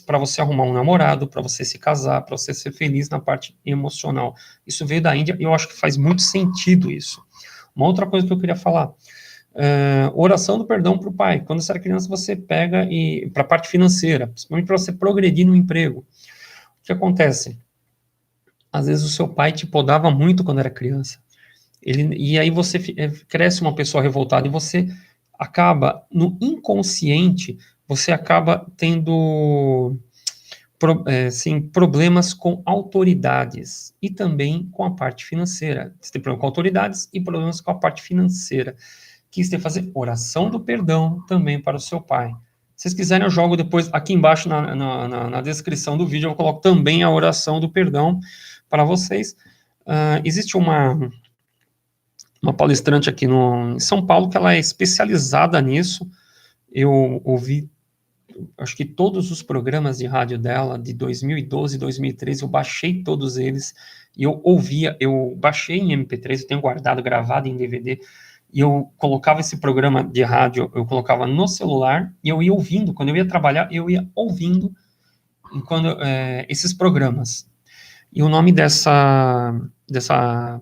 para você arrumar um namorado, para você se casar, para você ser feliz na parte emocional. Isso veio da Índia e eu acho que faz muito sentido isso. Uma outra coisa que eu queria falar, oração do perdão para o pai. Quando você era criança, você pega para a parte financeira, principalmente para você progredir no emprego. O que acontece? Às vezes o seu pai te podava muito quando era criança. E aí você cresce uma pessoa revoltada e você acaba, no inconsciente, você acaba tendo problemas com autoridades e também com a parte financeira. Você tem problema com autoridades e problemas com a parte financeira. Que você tem que fazer oração do perdão também para o seu pai. Se vocês quiserem, eu jogo depois, aqui embaixo na descrição do vídeo, eu coloco também a oração do perdão para vocês. Existe uma palestrante aqui em São Paulo que ela é especializada nisso. Eu ouvi, acho que todos os programas de rádio dela, de 2012, 2013, eu baixei todos eles, e eu baixei em MP3, eu tenho guardado, gravado em DVD, e eu colocava esse programa de rádio, eu colocava no celular, e eu ia ouvindo, quando eu ia trabalhar, eu ia ouvindo esses programas. E o nome dessa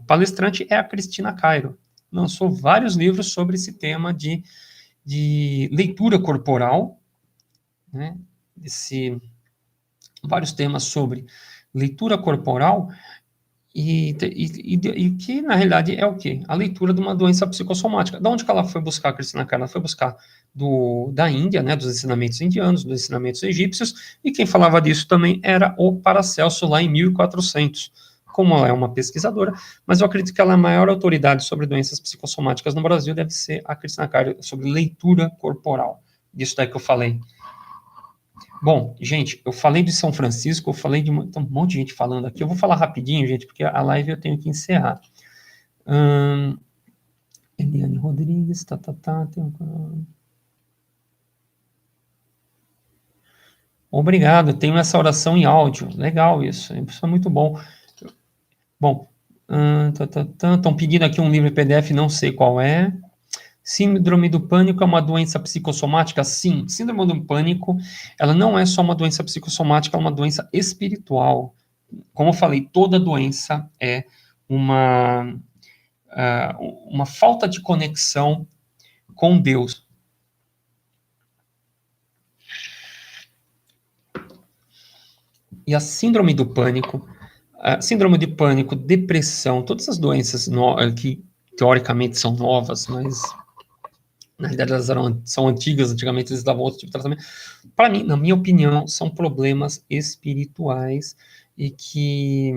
palestrante é a Cristina Cairo. Lançou vários livros sobre esse tema de leitura corporal, né? Vários temas sobre leitura corporal, e que, na realidade, é o quê? A leitura de uma doença psicossomática. Da onde que ela foi buscar, a Cristina Cairo? Ela foi buscar da Índia, né, dos ensinamentos indianos, dos ensinamentos egípcios, e quem falava disso também era o Paracelso, lá em 1400. Como ela é uma pesquisadora, mas eu acredito que ela é a maior autoridade sobre doenças psicossomáticas no Brasil, deve ser a Cristina Cairo, sobre leitura corporal. Disso daí que eu falei. Bom, gente, eu falei de São Francisco, eu falei tem um monte de gente falando aqui, eu vou falar rapidinho, gente, porque a live eu tenho que encerrar. Eliane Rodrigues, Obrigado, tenho essa oração em áudio, legal isso é muito bom. Bom, estão pedindo aqui um livro PDF, não sei qual é. Síndrome do pânico é uma doença psicossomática? Sim, síndrome do pânico, ela não é só uma doença psicossomática, ela é uma doença espiritual. Como eu falei, toda doença é uma falta de conexão com Deus. E a síndrome do pânico, depressão, todas as doenças que teoricamente são novas, mas Na realidade, elas são antigas, antigamente eles davam outro tipo de tratamento. Para mim, na minha opinião, são problemas espirituais e que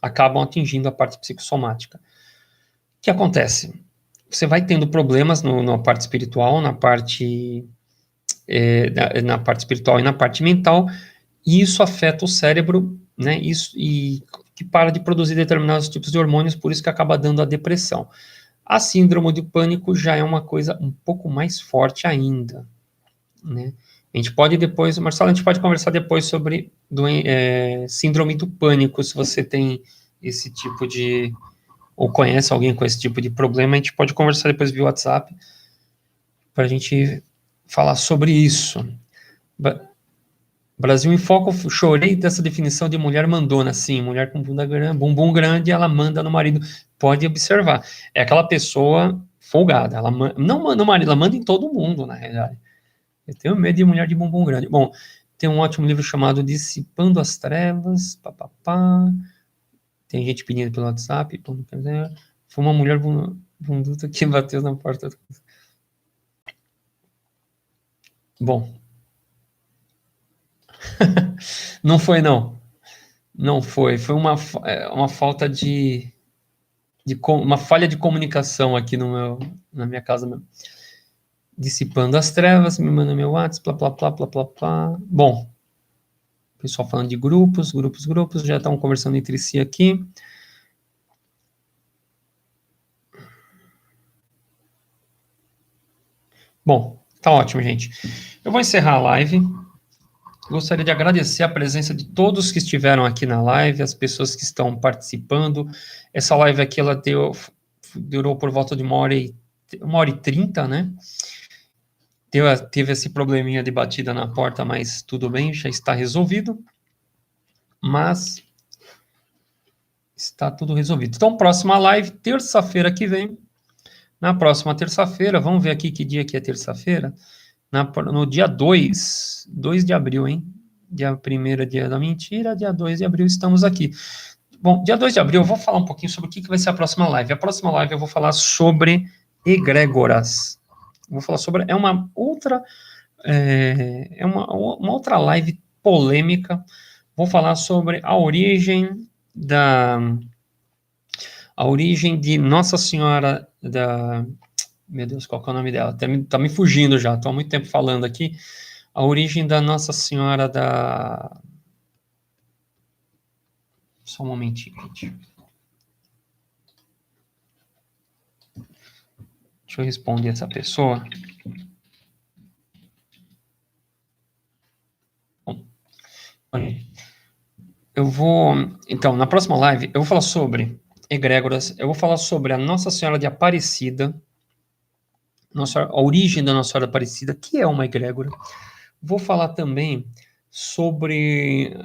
acabam atingindo a parte psicossomática. O que acontece? Você vai tendo problemas na parte espiritual, na parte espiritual e na parte mental, e isso afeta o cérebro, né? E que para de produzir determinados tipos de hormônios, por isso que acaba dando a depressão. A síndrome do pânico já é uma coisa um pouco mais forte ainda, né? A gente pode depois, Marcelo, a gente pode conversar depois sobre síndrome do pânico, se você tem esse tipo de, ou conhece alguém com esse tipo de problema, a gente pode conversar depois via WhatsApp, para a gente falar sobre isso. Brasil em Foco, chorei dessa definição de mulher mandona, sim, mulher com bumbum grande, ela manda no marido. Pode observar, é aquela pessoa folgada, ela não manda no marido, ela manda em todo mundo, na realidade. Eu tenho medo de mulher de bumbum grande. Bom, tem um ótimo livro chamado Dissipando as Trevas, papapá. Tem gente pedindo pelo WhatsApp. Foi uma mulher bunduta que bateu na porta. Bom. Não foi, não. Não foi. Foi uma falta uma falha de comunicação aqui na minha casa mesmo. Dissipando as trevas, me manda meu WhatsApp, plá, plá, plá, plá, plá, plá. Bom, pessoal falando de grupos, já estão conversando entre si aqui. Bom, tá ótimo, gente. Eu vou encerrar a live. Gostaria de agradecer a presença de todos que estiveram aqui na live, as pessoas que estão participando. Essa live aqui, ela durou por volta de 1h30, né? Teve esse probleminha de batida na porta, mas tudo bem, já está resolvido. Mas está tudo resolvido. Então, próxima live, terça-feira que vem. Na próxima terça-feira, vamos ver aqui que dia que é terça-feira. No dia 2 de abril, hein? Dia 1º é dia da mentira, dia 2 de abril estamos aqui. Bom, dia 2 de abril eu vou falar um pouquinho sobre o que vai ser a próxima live. A próxima live eu vou falar sobre egrégoras. Vou falar sobre... É uma outra live polêmica. Vou falar sobre a origem de Nossa Senhora da... Meu Deus, qual que é o nome dela? Tá me fugindo já, estou há muito tempo falando aqui. A origem da Nossa Senhora da... Só um momentinho, gente. Deixa eu responder essa pessoa. Bom, então, na próxima live, eu vou falar sobre egrégoras, eu vou falar sobre a Nossa Senhora de Aparecida, a origem da Nossa Senhora de Aparecida, que é uma egrégora. Vou falar também sobre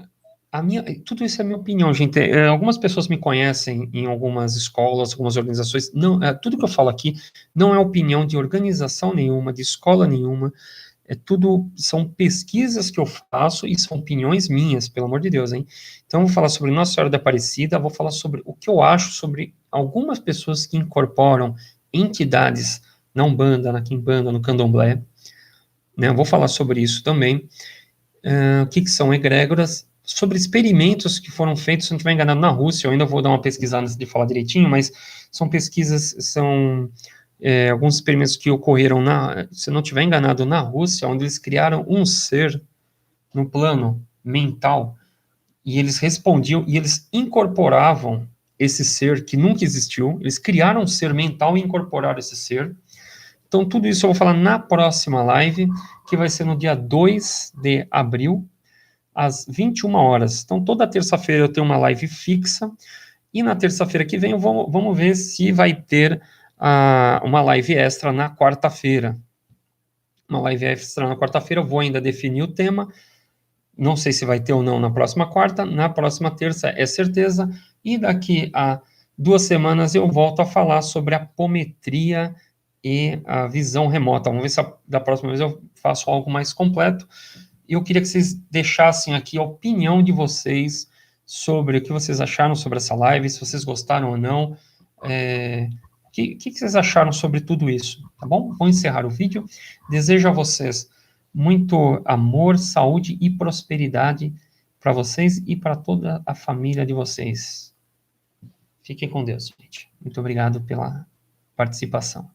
tudo isso é a minha opinião, gente. Algumas pessoas me conhecem em algumas escolas, algumas organizações. Não, tudo que eu falo aqui não é opinião de organização nenhuma, de escola nenhuma. São pesquisas que eu faço e são opiniões minhas, pelo amor de Deus, hein? Então, eu vou falar sobre Nossa Senhora da Aparecida, vou falar sobre o que eu acho sobre algumas pessoas que incorporam entidades na Umbanda, na Quimbanda, no Candomblé, né? Eu vou falar sobre isso também. O que são egrégoras, sobre experimentos que foram feitos, se não estiver enganado, na Rússia. Eu ainda vou dar uma pesquisada antes de falar direitinho, mas são pesquisas, alguns experimentos que ocorreram, se não estiver enganado, na Rússia, onde eles criaram um ser no plano mental, e eles respondiam, e eles incorporavam esse ser que nunca existiu, eles criaram um ser mental e incorporaram esse ser. Então, tudo isso eu vou falar na próxima live, que vai ser no dia 2 de abril, às 21 horas. Então, toda terça-feira eu tenho uma live fixa, e na terça-feira que vem vamos ver se vai ter uma live extra na quarta-feira. Uma live extra na quarta-feira, eu vou ainda definir o tema, não sei se vai ter ou não na próxima quarta, na próxima terça é certeza, e daqui a 2 semanas eu volto a falar sobre a apometria e a visão remota. Vamos ver se da próxima vez eu faço algo mais completo. E eu queria que vocês deixassem aqui a opinião de vocês sobre o que vocês acharam sobre essa live, se vocês gostaram ou não. que vocês acharam sobre tudo isso, tá bom? Vou encerrar o vídeo. Desejo a vocês muito amor, saúde e prosperidade para vocês e para toda a família de vocês. Fiquem com Deus, gente. Muito obrigado pela participação.